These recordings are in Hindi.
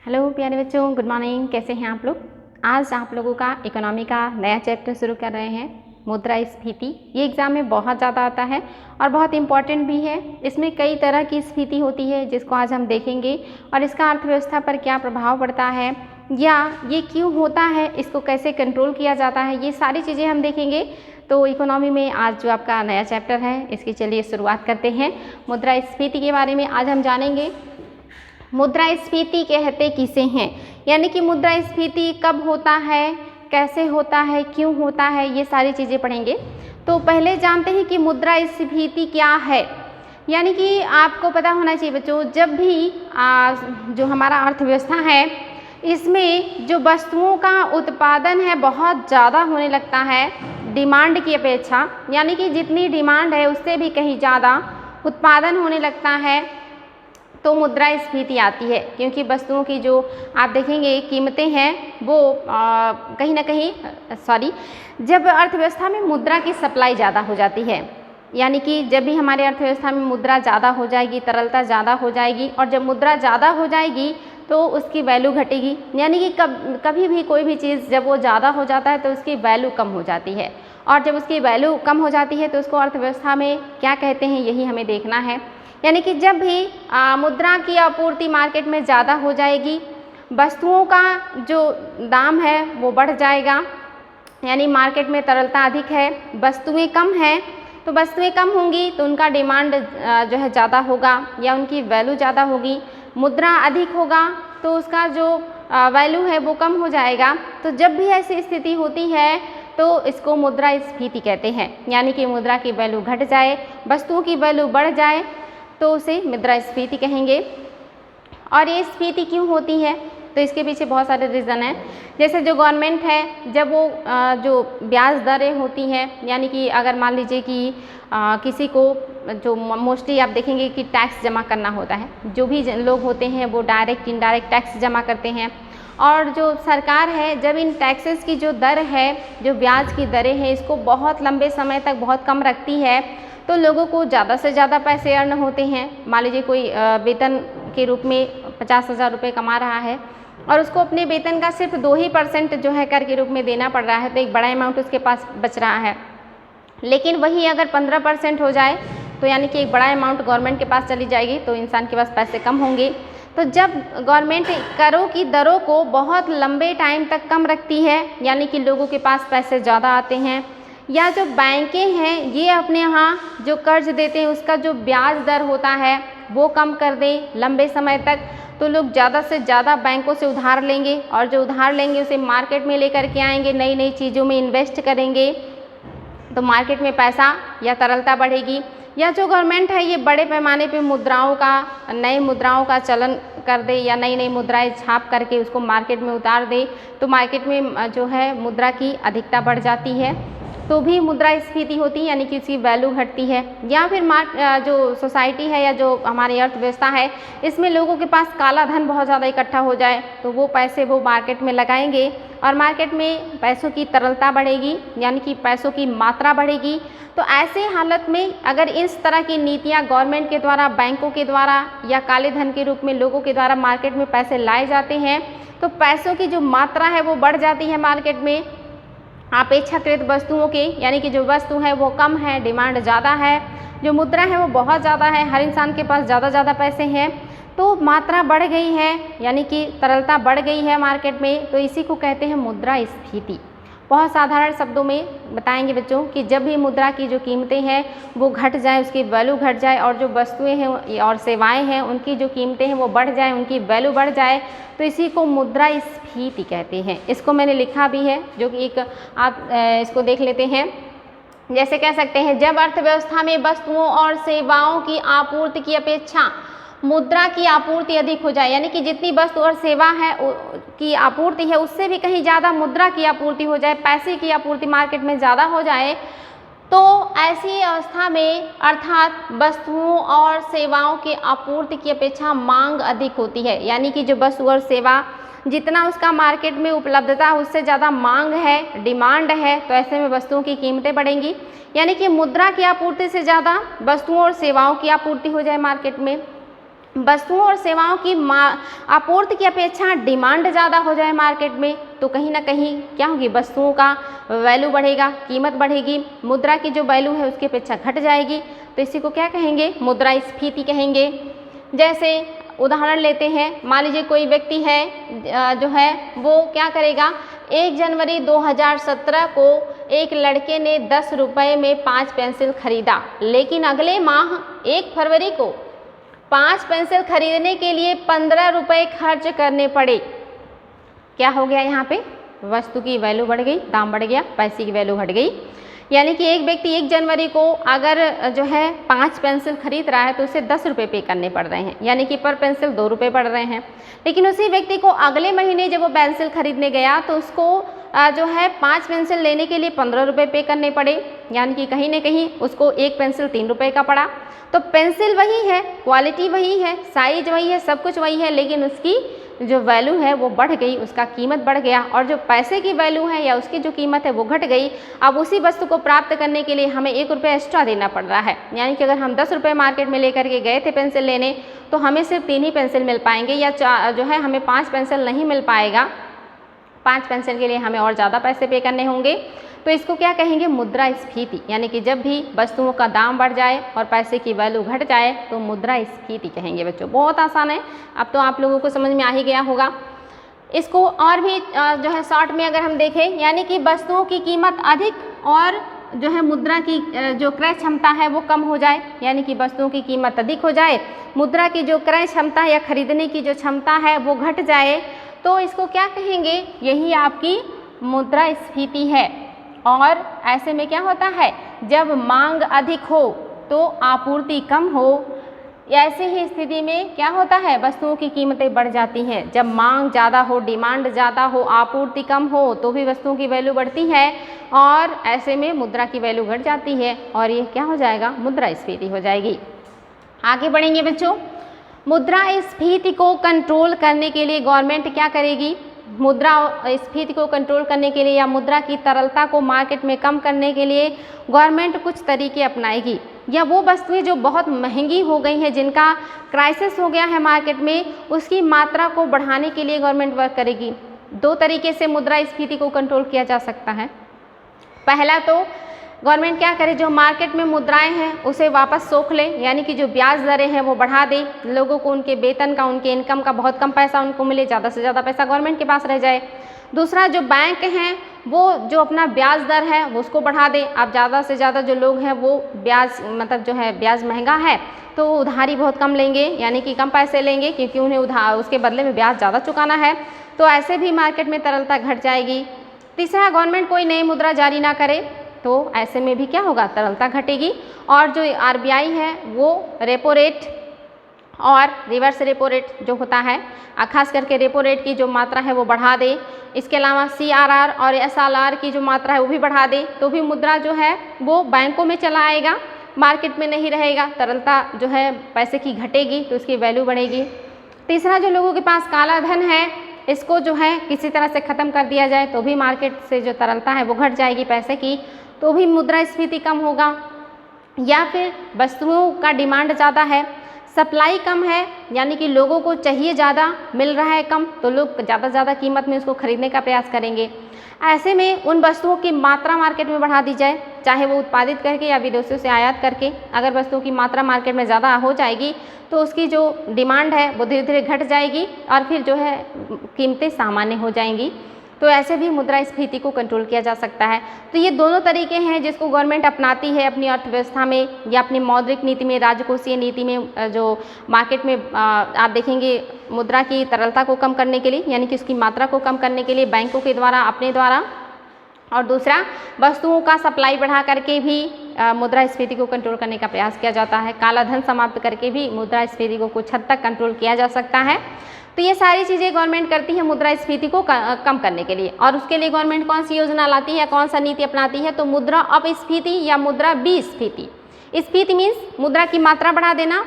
हेलो प्यारे बच्चों, गुड मॉर्निंग। कैसे हैं आप लोग? आज आप लोगों का इकोनॉमी का नया चैप्टर शुरू कर रहे हैं, मुद्रास्फीति। ये एग्ज़ाम में बहुत ज़्यादा आता है और बहुत इम्पॉर्टेंट भी है। इसमें कई तरह की स्फीति होती है जिसको आज हम देखेंगे और इसका अर्थव्यवस्था पर क्या प्रभाव पड़ता है या ये क्यों होता है, इसको कैसे कंट्रोल किया जाता है, ये सारी चीज़ें हम देखेंगे। तो इकोनॉमी में आज जो आपका नया चैप्टर है इसकी चलिए शुरुआत करते हैं। मुद्रास्फीति के बारे में आज हम जानेंगे। मुद्रास्फीति कहते किसे हैं, यानी कि मुद्रास्फीति कब होता है, कैसे होता है, क्यों होता है, ये सारी चीज़ें पढ़ेंगे। तो पहले जानते हैं कि मुद्रास्फीति क्या है। यानी कि आपको पता होना चाहिए बच्चों, जब भी जो हमारा अर्थव्यवस्था है इसमें जो वस्तुओं का उत्पादन है बहुत ज़्यादा होने लगता है डिमांड की अपेक्षा, यानी कि जितनी डिमांड है उससे भी कहीं ज़्यादा उत्पादन होने लगता है तो मुद्रास्फीति आती है। क्योंकि वस्तुओं की जो आप देखेंगे कीमतें हैं वो कहीं ना कहीं जब अर्थव्यवस्था में मुद्रा की सप्लाई ज़्यादा हो जाती है, यानी कि जब भी हमारे अर्थव्यवस्था में मुद्रा ज़्यादा हो जाएगी, तरलता ज़्यादा हो जाएगी, और जब मुद्रा ज़्यादा हो जाएगी तो उसकी वैल्यू घटेगी। यानी कि कभी भी कोई भी चीज़ जब वो ज़्यादा हो जाता है तो उसकी वैल्यू कम हो जाती है, और जब उसकी वैल्यू कम हो जाती है तो उसको अर्थव्यवस्था में क्या कहते हैं, यही हमें देखना है। यानी कि जब भी मुद्रा की आपूर्ति मार्केट में ज़्यादा हो जाएगी, वस्तुओं का जो दाम है वो बढ़ जाएगा। यानी मार्केट में तरलता अधिक है, वस्तुएं कम हैं, तो वस्तुएं कम होंगी तो उनका डिमांड जो है ज़्यादा होगा या उनकी वैल्यू ज़्यादा होगी। मुद्रा अधिक होगा तो उसका जो वैल्यू है वो कम हो जाएगा। तो जब भी ऐसी स्थिति होती है तो इसको मुद्रास्फीति कहते हैं। यानी कि मुद्रा की वैल्यू घट जाए, वस्तुओं की वैल्यू बढ़ जाए तो उसे मुद्रास्फीति कहेंगे। और ये स्फीति क्यों होती है, तो इसके पीछे बहुत सारे रीज़न हैं। जैसे जो गवर्नमेंट है, जब वो जो ब्याज दरें होती हैं, यानी कि अगर मान लीजिए कि किसी को जो मोस्टली आप देखेंगे कि टैक्स जमा करना होता है, जो भी लोग होते हैं वो डायरेक्ट इनडायरेक्ट टैक्स जमा करते हैं। और जो सरकार है जब इन टैक्सेस की जो दर है, जो ब्याज की दरें हैं, इसको बहुत लंबे समय तक बहुत कम रखती है तो लोगों को ज़्यादा से ज़्यादा पैसे अर्न होते हैं। मान लीजिए कोई वेतन के रूप में 50,000 रुपये कमा रहा है और उसको अपने वेतन का सिर्फ 2% जो है कर के रूप में देना पड़ रहा है, तो एक बड़ा अमाउंट उसके पास बच रहा है। लेकिन वही अगर 15% हो जाए तो यानी कि एक बड़ा अमाउंट गवर्नमेंट के पास चली जाएगी, तो इंसान के पास पैसे कम होंगे। तो जब गवर्नमेंट करों की दरों को बहुत लंबे टाइम तक कम रखती है, यानी कि लोगों के पास पैसे ज़्यादा आते हैं, या जो बैंकें हैं ये अपने यहाँ जो कर्ज देते हैं उसका जो ब्याज दर होता है वो कम कर दें लंबे समय तक, तो लोग ज़्यादा से ज़्यादा बैंकों से उधार लेंगे और जो उधार लेंगे उसे मार्केट में लेकर के आएंगे, नई नई चीज़ों में इन्वेस्ट करेंगे, तो मार्केट में पैसा या तरलता बढ़ेगी। या जो गवर्नमेंट है ये बड़े पैमाने पे मुद्राओं का, नई मुद्राओं का चलन कर दे या नई नई मुद्राएं छाप करके उसको मार्केट में उतार दे, तो मार्केट में जो है मुद्रा की अधिकता बढ़ जाती है, तो भी मुद्रास्फीति होती है, यानी कि उसकी वैल्यू घटती है। या फिर जो सोसाइटी है या जो हमारी अर्थव्यवस्था है इसमें लोगों के पास काला धन बहुत ज़्यादा इकट्ठा हो जाए तो वो पैसे वो मार्केट में लगाएंगे और मार्केट में पैसों की तरलता बढ़ेगी, यानी कि पैसों की मात्रा बढ़ेगी। तो ऐसे हालत में अगर इस तरह की नीतियाँ गवर्नमेंट के द्वारा, बैंकों के द्वारा या काले धन के रूप में लोगों के द्वारा मार्केट में पैसे लाए जाते हैं तो पैसों की जो मात्रा है वो बढ़ जाती है मार्केट में अपेक्षाकृत वस्तुओं के, यानी कि जो वस्तु है वो कम है, डिमांड ज़्यादा है, जो मुद्रा है वो बहुत ज़्यादा है, हर इंसान के पास ज़्यादा पैसे हैं, तो मात्रा बढ़ गई है, यानी कि तरलता बढ़ गई है मार्केट में, तो इसी को कहते हैं मुद्रास्फीति। बहुत साधारण शब्दों में बताएंगे बच्चों कि जब भी मुद्रा की जो कीमतें हैं वो घट जाए, उसकी वैल्यू घट जाए, और जो वस्तुएं हैं और सेवाएं हैं उनकी जो कीमतें हैं वो बढ़ जाए, उनकी वैल्यू बढ़ जाए, तो इसी को मुद्रास्फीति कहते हैं। इसको मैंने लिखा भी है, जो कि एक आप इसको देख लेते हैं। जैसे कह सकते हैं, जब अर्थव्यवस्था में वस्तुओं और सेवाओं की आपूर्ति की अपेक्षा मुद्रा की आपूर्ति अधिक हो जाए, यानी कि जितनी वस्तु और सेवा है की आपूर्ति है उससे भी कहीं ज़्यादा मुद्रा की आपूर्ति हो जाए, पैसे की आपूर्ति मार्केट में ज़्यादा हो जाए, तो ऐसी अवस्था में अर्थात वस्तुओं और सेवाओं की आपूर्ति की अपेक्षा मांग अधिक होती है। यानी कि जो वस्तु और सेवा जितना उसका मार्केट में उपलब्धता उससे ज़्यादा मांग है, डिमांड है, तो ऐसे में वस्तुओं की कीमतें बढ़ेंगी। यानी कि मुद्रा की आपूर्ति से ज़्यादा वस्तुओं और सेवाओं की आपूर्ति हो जाए मार्केट में, वस्तुओं और सेवाओं की आपूर्ति की अपेक्षा डिमांड ज़्यादा हो जाए मार्केट में, तो कहीं ना कहीं क्या होगी, वस्तुओं का वैल्यू बढ़ेगा, कीमत बढ़ेगी, मुद्रा की जो वैल्यू है उसकी अपेक्षा घट जाएगी। तो इसी को क्या कहेंगे, मुद्रास्फीति कहेंगे। जैसे उदाहरण लेते हैं, मान लीजिए कोई व्यक्ति है जो है वो क्या करेगा, 1 जनवरी 2017 को एक लड़के ने 10 रुपये में 5 पेंसिल खरीदा, लेकिन अगले माह 1 फरवरी को 5 पेंसिल खरीदने के लिए 15 रुपये खर्च करने पड़े। क्या हो गया यहाँ पे, वस्तु की वैल्यू बढ़ गई, दाम बढ़ गया, पैसे की वैल्यू घट गई। यानी कि एक व्यक्ति 1 जनवरी को अगर जो है 5 पेंसिल खरीद रहा है तो उसे 10 रुपये पे करने पड़ रहे हैं, यानी कि पर पेंसिल 2 रुपये पड़ रहे हैं। लेकिन उसी व्यक्ति को अगले महीने जब वो पेंसिल खरीदने गया तो उसको जो है 5 पेंसिल लेने के लिए 15 रुपये पे करने पड़े, यानी कि कहीं ना कहीं उसको एक पेंसिल 3 रुपये का पड़ा। तो पेंसिल वही है, क्वालिटी वही है, साइज वही है, सब कुछ वही है, लेकिन उसकी जो वैल्यू है वो बढ़ गई, उसका कीमत बढ़ गया, और जो पैसे की वैल्यू है या उसकी जो कीमत है वो घट गई। अब उसी वस्तु को प्राप्त करने के लिए हमें 1 रुपये एक्स्ट्रा देना पड़ रहा है। यानी कि अगर हम 10 रुपये मार्केट में लेकर के गए थे पेंसिल लेने, तो हमें सिर्फ 3 ही पेंसिल मिल पाएंगे, या जो है हमें 5 पेंसिल नहीं मिल पाएगा। 5 पेंसिल के लिए हमें और ज़्यादा पैसे पे करने होंगे। तो इसको क्या कहेंगे, मुद्रास्फीति। यानी कि जब भी वस्तुओं का दाम बढ़ जाए और पैसे की वैल्यू घट जाए तो मुद्रास्फीति कहेंगे। बच्चों बहुत आसान है, अब तो आप लोगों को समझ में आ ही गया होगा। इसको और भी जो है शॉर्ट में अगर हम देखें, यानी कि वस्तुओं की कीमत अधिक और जो है मुद्रा की जो क्रय क्षमता है वो कम हो जाए, यानी कि वस्तुओं की कीमत अधिक हो जाए, मुद्रा की जो क्रय क्षमता या खरीदने की जो क्षमता है वो घट जाए, तो इसको क्या कहेंगे, यही आपकी मुद्रास्फीति है। और ऐसे में क्या होता है, जब मांग अधिक हो तो आपूर्ति कम हो, ऐसे ही स्थिति में क्या होता है, वस्तुओं की कीमतें बढ़ जाती हैं। जब मांग ज़्यादा हो, डिमांड ज़्यादा हो, आपूर्ति कम हो तो भी वस्तुओं की वैल्यू बढ़ती है, और ऐसे में मुद्रा की वैल्यू घट जाती है, और ये क्या हो जाएगा, मुद्रास्फीति हो जाएगी। आगे बढ़ेंगे बच्चों, मुद्रास्फीति को कंट्रोल करने के लिए गवर्नमेंट क्या करेगी, मुद्रास्फीति को कंट्रोल करने के लिए या मुद्रा की तरलता को मार्केट में कम करने के लिए गवर्नमेंट कुछ तरीके अपनाएगी, या वो वस्तुएं जो बहुत महंगी हो गई हैं, जिनका क्राइसिस हो गया है मार्केट में, उसकी मात्रा को बढ़ाने के लिए गवर्नमेंट वर्क करेगी। 2 तरीके से मुद्रास्फीति को कंट्रोल किया जा सकता है। पहला तो गवर्नमेंट क्या करे, जो मार्केट में मुद्राएं हैं उसे वापस सोख ले, यानी कि जो ब्याज दरें हैं वो बढ़ा दे, लोगों को उनके वेतन का, उनके इनकम का बहुत कम पैसा उनको मिले, ज़्यादा से ज़्यादा पैसा गवर्नमेंट के पास रह जाए। दूसरा, जो बैंक हैं वो जो अपना ब्याज दर है वो उसको बढ़ा दे। अब ज़्यादा से ज़्यादा जो लोग हैं वो ब्याज मतलब जो है ब्याज महंगा है तो उधारी बहुत कम लेंगे, यानी कि कम पैसे लेंगे, क्योंकि उन्हें उसके बदले में ब्याज ज़्यादा चुकाना है, तो ऐसे भी मार्केट में तरलता घट जाएगी। तीसरा, गवर्नमेंट कोई नई मुद्रा जारी ना करे तो ऐसे में भी क्या होगा, तरलता घटेगी। और जो RBI है वो रेपो रेट और रिवर्स रेपो रेट जो होता है, खास करके रेपो रेट की जो मात्रा है वो बढ़ा दे। इसके अलावा CRR और SLR की जो मात्रा है वो भी बढ़ा दे, तो भी मुद्रा जो है वो बैंकों में चला आएगा, मार्केट में नहीं रहेगा, तरलता जो है पैसे की घटेगी तो उसकी वैल्यू बढ़ेगी। तीसरा, जो लोगों के पास काला धन है इसको जो है किसी तरह से ख़त्म कर दिया जाए तो भी मार्केट से जो तरलता है वो घट जाएगी पैसे की, तो भी मुद्रास्फीति कम होगा। या फिर वस्तुओं का डिमांड ज़्यादा है, सप्लाई कम है, यानी कि लोगों को चाहिए ज़्यादा, मिल रहा है कम, तो लोग ज़्यादा से ज़्यादा कीमत में उसको खरीदने का प्रयास करेंगे। ऐसे में उन वस्तुओं की मात्रा मार्केट में बढ़ा दी जाए, चाहे वो उत्पादित करके या विदेशों से आयात करके। अगर वस्तुओं की मात्रा मार्केट में ज़्यादा हो जाएगी तो उसकी जो डिमांड है वो धीरे धीरे घट जाएगी और फिर जो है कीमतें सामान्य हो जाएंगी। तो ऐसे भी मुद्रास्फीति को कंट्रोल किया जा सकता है। तो ये दोनों तरीके हैं जिसको गवर्नमेंट अपनाती है अपनी अर्थव्यवस्था में या अपनी मौद्रिक नीति में, राजकोषीय नीति में। जो मार्केट में आप देखेंगे मुद्रा की तरलता को कम करने के लिए, यानी कि उसकी मात्रा को कम करने के लिए बैंकों के द्वारा, अपने द्वारा, और दूसरा वस्तुओं का सप्लाई बढ़ा करके भी मुद्रास्फीति को कंट्रोल करने का प्रयास किया जाता है। काला धन समाप्त करके भी मुद्रास्फीति को कुछ हद तक कंट्रोल किया जा सकता है। तो ये सारी चीज़ें गवर्नमेंट करती है मुद्रास्फीति को कम करने के लिए। और उसके लिए गवर्नमेंट कौन सी योजना लाती है, कौन सा नीति अपनाती है, तो मुद्रा अपस्फीति या मुद्रा विस्फीति। स्फीति मीन्स मुद्रा की मात्रा बढ़ा देना,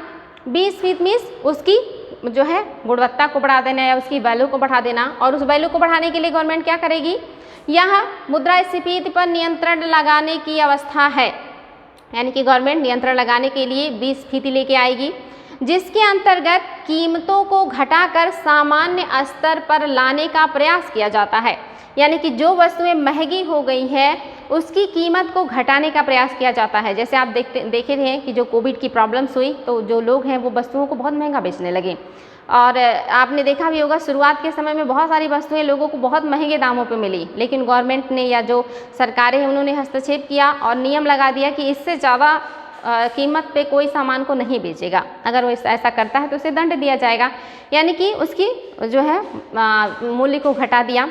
विस्फीति मीन्स उसकी जो है गुणवत्ता को बढ़ा देना या उसकी वैल्यू को बढ़ा देना। और उस वैल्यू को बढ़ाने के लिए गवर्नमेंट क्या करेगी, यह मुद्रास्फीति पर नियंत्रण लगाने की अवस्था है, यानी कि गवर्नमेंट नियंत्रण लगाने के लिए विस्फीति लेके आएगी। जिसके अंतर्गत कीमतों को घटाकर सामान्य स्तर पर लाने का प्रयास किया जाता है। यानी कि जो वस्तुएं महंगी हो गई है उसकी कीमत को घटाने का प्रयास किया जाता है। जैसे आप देखे थे कि जो कोविड की प्रॉब्लम्स हुई तो जो लोग हैं वो वस्तुओं को बहुत महंगा बेचने लगे, और आपने देखा भी होगा शुरुआत के समय में बहुत सारी वस्तुएं लोगों को बहुत महंगे दामों पे मिली, लेकिन गवर्नमेंट ने या जो सरकारें हैं उन्होंने हस्तक्षेप किया और नियम लगा दिया कि इससे ज़्यादा कीमत पे कोई सामान को नहीं बेचेगा। अगर वो ऐसा करता है तो उसे दंड दिया जाएगा, यानी कि उसकी जो है मूल्य को घटा दिया।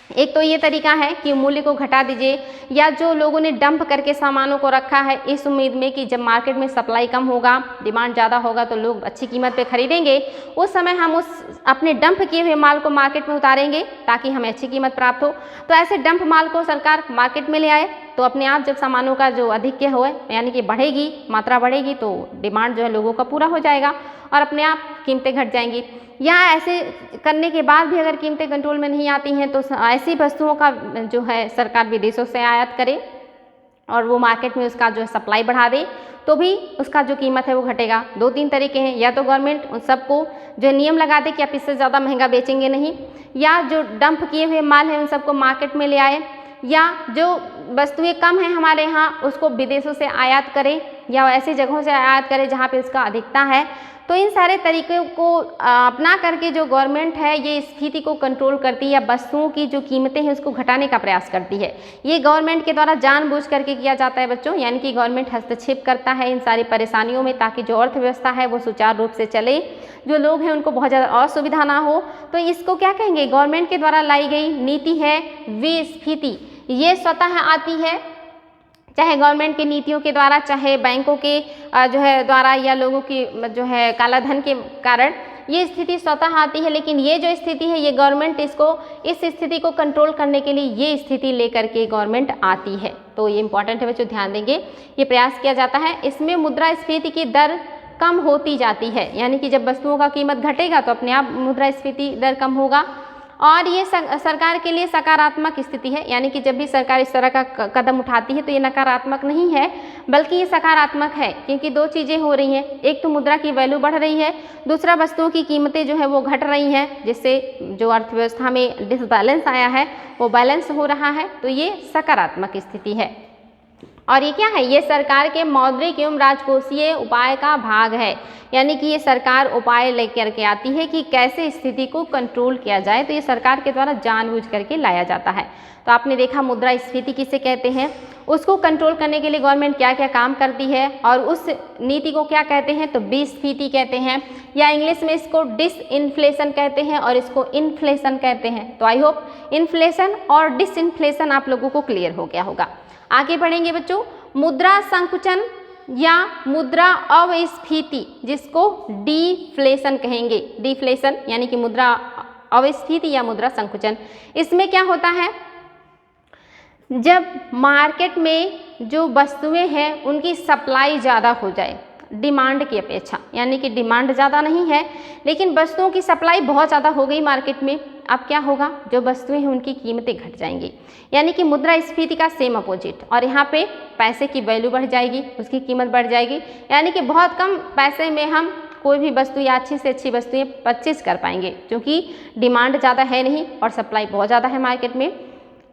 एक तो ये तरीका है कि मूल्य को घटा दीजिए, या जो लोगों ने डंप करके सामानों को रखा है इस उम्मीद में कि जब मार्केट में सप्लाई कम होगा, डिमांड ज़्यादा होगा तो लोग अच्छी कीमत पे खरीदेंगे, उस समय हम उस अपने डंप किए हुए माल को मार्केट में उतारेंगे ताकि हमें अच्छी कीमत प्राप्त हो। तो ऐसे डंप माल को सरकार मार्केट में ले आए तो अपने आप जब सामानों का जो अधिक्य हो यानी कि बढ़ेगी, मात्रा बढ़ेगी तो डिमांड जो है लोगों का पूरा हो जाएगा और अपने आप कीमतें घट जाएंगी। या ऐसे करने के बाद भी अगर कीमतें कंट्रोल में नहीं आती हैं तो ऐसी वस्तुओं का जो है सरकार विदेशों से आयात करे और वो मार्केट में उसका जो है सप्लाई बढ़ा दे तो भी उसका जो कीमत है वो घटेगा। 2-3 तरीके हैं, या तो गवर्नमेंट उन सबको जो नियम लगा दे कि आप इससे ज़्यादा महंगा बेचेंगे नहीं, या जो डंप किए हुए माल है उन सबको मार्केट में ले आए, या जो वस्तुएं कम हैं हमारे यहाँ उसको विदेशों से आयात करें या ऐसी जगहों से आयात करें जहाँ पे उसका अधिकता है। तो इन सारे तरीक़ों को अपना करके जो गवर्नमेंट है ये स्थिति को कंट्रोल करती है या वस्तुओं की जो कीमतें हैं उसको घटाने का प्रयास करती है। ये गवर्नमेंट के द्वारा जानबूझ करके किया जाता है बच्चों, यानी कि गवर्नमेंट हस्तक्षेप करता है इन सारी परेशानियों में ताकि जो अर्थव्यवस्था है वो सुचारू रूप से चले, जो लोग हैं उनको बहुत ज़्यादा असुविधा ना हो। तो इसको क्या कहेंगे, गवर्नमेंट के द्वारा लाई गई नीति है विस्फीति। ये स्वतः आती है, चाहे गवर्नमेंट की नीतियों के द्वारा, चाहे बैंकों के जो है द्वारा या लोगों की जो है काला धन के कारण ये स्थिति स्वतः आती है। लेकिन ये जो स्थिति है ये गवर्नमेंट इस स्थिति को कंट्रोल करने के लिए ये स्थिति लेकर के गवर्नमेंट आती है। तो ये इंपॉर्टेंट है बच्चों, ध्यान देंगे। ये प्रयास किया जाता है, इसमें मुद्रास्फीति की दर कम होती जाती है, यानी कि जब वस्तुओं का कीमत घटेगा तो अपने आप मुद्रास्फीति दर कम होगा। और ये सरकार के लिए सकारात्मक स्थिति है, यानी कि जब भी सरकार इस तरह का कदम उठाती है तो ये नकारात्मक नहीं है बल्कि ये सकारात्मक है, क्योंकि 2 चीज़ें हो रही हैं। एक तो मुद्रा की वैल्यू बढ़ रही है, दूसरा वस्तुओं की कीमतें जो है वो घट रही हैं, जिससे जो अर्थव्यवस्था में डिसबैलेंस आया है वो बैलेंस हो रहा है। तो ये सकारात्मक स्थिति है। और ये क्या है, ये सरकार के मौद्रिक एवं राजकोषीय उपाय का भाग है, यानी कि ये सरकार उपाय लेकर के आती है कि कैसे स्थिति को कंट्रोल किया जाए। तो ये सरकार के द्वारा जानबूझ करके लाया जाता है। तो आपने देखा मुद्रास्फीति किसे कहते हैं, उसको कंट्रोल करने के लिए गवर्नमेंट क्या क्या काम करती है और उस नीति को क्या कहते हैं, तो विस्फीति कहते हैं, या इंग्लिश में इसको डिसइन्फ्लेशन कहते हैं और इसको इन्फ्लेशन कहते हैं। तो आई होप इन्फ्लेशन और डिसइन्फ्लेशन आप लोगों को क्लियर हो गया होगा। आगे बढ़ेंगे बच्चों, मुद्रा संकुचन या मुद्रा अवस्फीति, जिसको डिफ्लेशन कहेंगे। डिफ्लेशन यानी कि मुद्रा अवस्फीति या मुद्रा संकुचन। इसमें क्या होता है, जब मार्केट में जो वस्तुएं हैं उनकी सप्लाई ज़्यादा हो जाए डिमांड की अपेक्षा, यानी कि डिमांड ज़्यादा नहीं है लेकिन वस्तुओं की सप्लाई बहुत ज़्यादा हो गई मार्केट में, अब क्या होगा, जो वस्तुएं हैं उनकी कीमतें घट जाएंगी, यानी कि मुद्रास्फीति का सेम अपोजिट। और यहाँ पे पैसे की वैल्यू बढ़ जाएगी, उसकी कीमत बढ़ जाएगी, यानी कि बहुत कम पैसे में हम कोई भी वस्तु या अच्छी से अच्छी वस्तुएं परचेज कर पाएंगे, क्योंकि डिमांड ज़्यादा है नहीं और सप्लाई बहुत ज़्यादा है मार्केट में।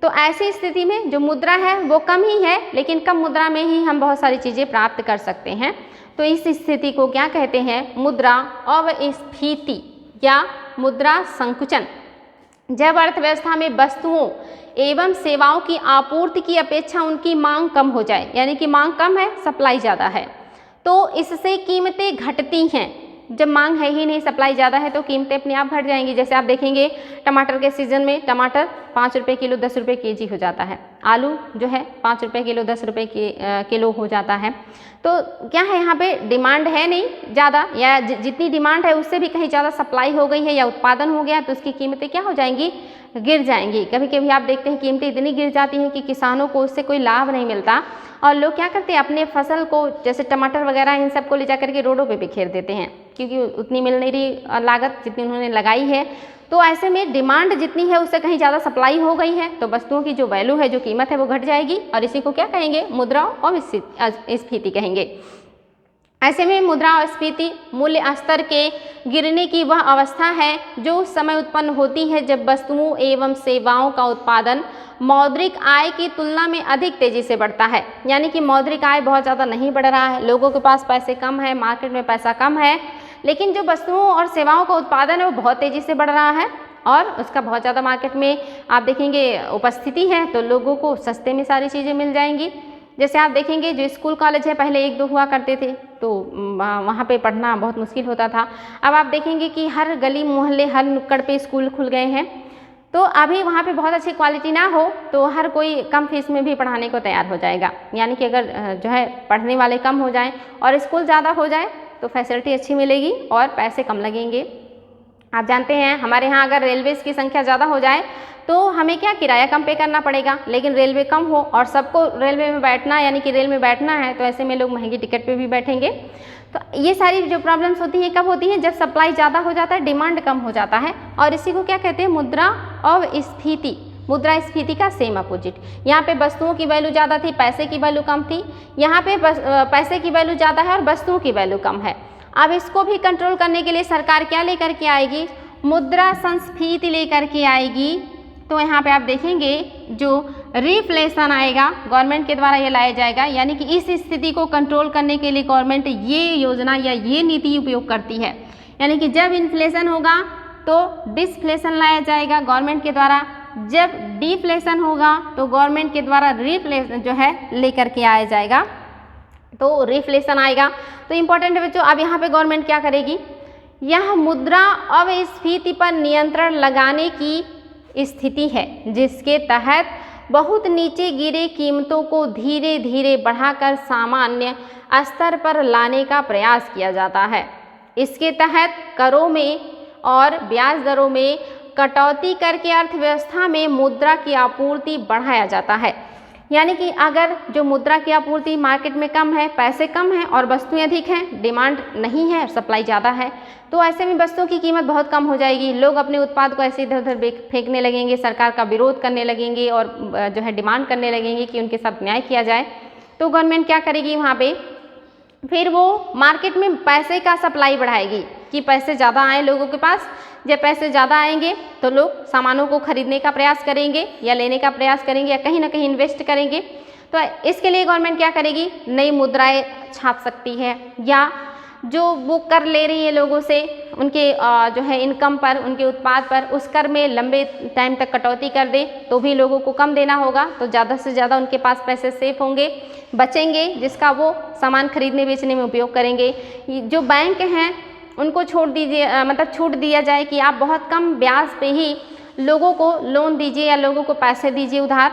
तो ऐसी स्थिति में जो मुद्रा है वो कम ही है, लेकिन कम मुद्रा में ही हम बहुत सारी चीज़ें प्राप्त कर सकते हैं। तो इस स्थिति को क्या कहते हैं, मुद्रा अवस्फीति या मुद्रा संकुचन। जब अर्थव्यवस्था में वस्तुओं एवं सेवाओं की आपूर्ति की अपेक्षा उनकी मांग कम हो जाए, यानी कि मांग कम है सप्लाई ज़्यादा है, तो इससे कीमतें घटती हैं। जब मांग है ही नहीं, सप्लाई ज़्यादा है, तो कीमतें अपने आप घट जाएंगी। जैसे आप देखेंगे टमाटर के सीज़न में टमाटर 5 रुपये किलो 10 रुपये केजी हो जाता है, आलू जो है 5 रुपये किलो 10 रुपये किलो हो जाता है। तो क्या है, यहाँ पे डिमांड है नहीं ज़्यादा, या जितनी डिमांड है उससे भी कहीं ज़्यादा सप्लाई हो गई है या उत्पादन हो गया, तो उसकी कीमतें क्या हो जाएंगी, गिर जाएंगी। कभी कभी आप देखते हैं कीमतें इतनी गिर जाती हैं कि किसानों को उससे कोई लाभ नहीं मिलता और लोग क्या करते हैं, अपने फसल को जैसे टमाटर वगैरह इन सब को ले जा करके रोडों पे बिखेर देते हैं, क्योंकि उतनी मिल नहीं रही लागत जितनी उन्होंने लगाई है। तो ऐसे में डिमांड जितनी है उससे कहीं ज़्यादा सप्लाई हो गई है, तो वस्तुओं की जो वैल्यू है, जो कीमत है वो घट जाएगी, और इसी को क्या कहेंगे, मुद्रा अवस्फीति कहेंगे। ऐसे में मुद्रास्फीति मूल्य स्तर के गिरने की वह अवस्था है जो उस समय उत्पन्न होती है जब वस्तुओं एवं सेवाओं का उत्पादन मौद्रिक आय की तुलना में अधिक तेजी से बढ़ता है। यानी कि मौद्रिक आय बहुत ज़्यादा नहीं बढ़ रहा है, लोगों के पास पैसे कम है, मार्केट में पैसा कम है, लेकिन जो वस्तुओं और सेवाओं का उत्पादन है वो बहुत तेज़ी से बढ़ रहा है और उसका बहुत ज़्यादा मार्केट में आप देखेंगे उपस्थिति है, तो लोगों को सस्ते में सारी चीज़ें मिल जाएंगी। जैसे आप देखेंगे जो स्कूल कॉलेज है पहले 1-2 हुआ करते थे तो वहाँ पे पढ़ना बहुत मुश्किल होता था। अब आप देखेंगे कि हर गली मोहल्ले हर नुक्कड़ पे स्कूल खुल गए हैं, तो अभी वहाँ पे बहुत अच्छी क्वालिटी ना हो तो हर कोई कम फीस में भी पढ़ाने को तैयार हो जाएगा। यानी कि अगर जो है पढ़ने वाले कम हो जाएं और स्कूल ज़्यादा हो जाए तो फैसिलिटी अच्छी मिलेगी और पैसे कम लगेंगे। आप जानते हैं हमारे यहाँ अगर रेलवेज़ की संख्या ज़्यादा हो जाए तो हमें क्या किराया कम पे करना पड़ेगा, लेकिन रेलवे कम हो और सबको रेलवे में बैठना यानी कि रेल में बैठना है तो ऐसे में लोग महंगी टिकट पे भी बैठेंगे। तो ये सारी जो प्रॉब्लम्स होती हैं कब होती हैं, जब सप्लाई ज़्यादा हो जाता है, डिमांड कम हो जाता है और इसी को क्या कहते हैं मुद्रा अस्फीति। मुद्रास्फीति का सेम अपोजिट। यहाँ पे वस्तुओं की वैल्यू ज़्यादा थी, पैसे की वैल्यू कम थी, यहाँ पे पैसे की वैल्यू ज़्यादा है और वस्तुओं की वैल्यू कम है। अब इसको भी कंट्रोल करने के लिए सरकार क्या लेकर के आएगी, मुद्रा संस्फीति लेकर के आएगी। तो यहाँ पे आप देखेंगे जो रिफ्लेशन आएगा गवर्नमेंट के द्वारा ये लाया जाएगा, यानी कि इस स्थिति को कंट्रोल करने के लिए गवर्नमेंट ये योजना या ये नीति उपयोग करती है। यानी कि जब इन्फ्लेशन होगा तो डिसफ्लेशन लाया जाएगा गवर्नमेंट के द्वारा, जब डिफ्लेशन होगा तो गवर्नमेंट के द्वारा रिफ्लेशन जो है लेकर के आया जाएगा, तो रिफ्लेशन आएगा। तो इम्पोर्टेंट है बच्चों, अब यहाँ पे गवर्नमेंट क्या करेगी, यह मुद्रा अस्फीति पर नियंत्रण लगाने की स्थिति है जिसके तहत बहुत नीचे गिरे कीमतों को धीरे धीरे बढ़ाकर सामान्य स्तर पर लाने का प्रयास किया जाता है। इसके तहत करों में और ब्याज दरों में कटौती करके अर्थव्यवस्था में मुद्रा की आपूर्ति बढ़ाया जाता है। यानी कि अगर जो मुद्रा की आपूर्ति मार्केट में कम है, पैसे कम हैं और वस्तुएं अधिक हैं, डिमांड नहीं है, सप्लाई ज़्यादा है, तो ऐसे में वस्तुओं की कीमत बहुत कम हो जाएगी। लोग अपने उत्पाद को ऐसे इधर उधर फेंकने लगेंगे, सरकार का विरोध करने लगेंगे और जो है डिमांड करने लगेंगे कि उनके साथ न्याय किया जाए। तो गवर्नमेंट क्या करेगी वहाँ पे, फिर वो मार्केट में पैसे का सप्लाई बढ़ाएगी कि पैसे ज़्यादा आए लोगों के पास। जब पैसे ज़्यादा आएंगे तो लोग सामानों को खरीदने का प्रयास करेंगे या लेने का प्रयास करेंगे या कहीं ना कहीं इन्वेस्ट करेंगे। तो इसके लिए गवर्नमेंट क्या करेगी, नई मुद्राएं छाप सकती है या जो वो कर ले रही है लोगों से उनके जो है इनकम पर, उनके उत्पाद पर, उस कर में लंबे टाइम तक कटौती कर दे तो भी लोगों को कम देना होगा, तो ज़्यादा से ज़्यादा उनके पास पैसे सेफ होंगे, बचेंगे, जिसका वो सामान खरीदने बेचने में उपयोग करेंगे। जो बैंक हैं उनको छोड़ दीजिए, मतलब छूट दिया जाए कि आप बहुत कम ब्याज पे ही लोगों को लोन दीजिए या लोगों को पैसे दीजिए उधार।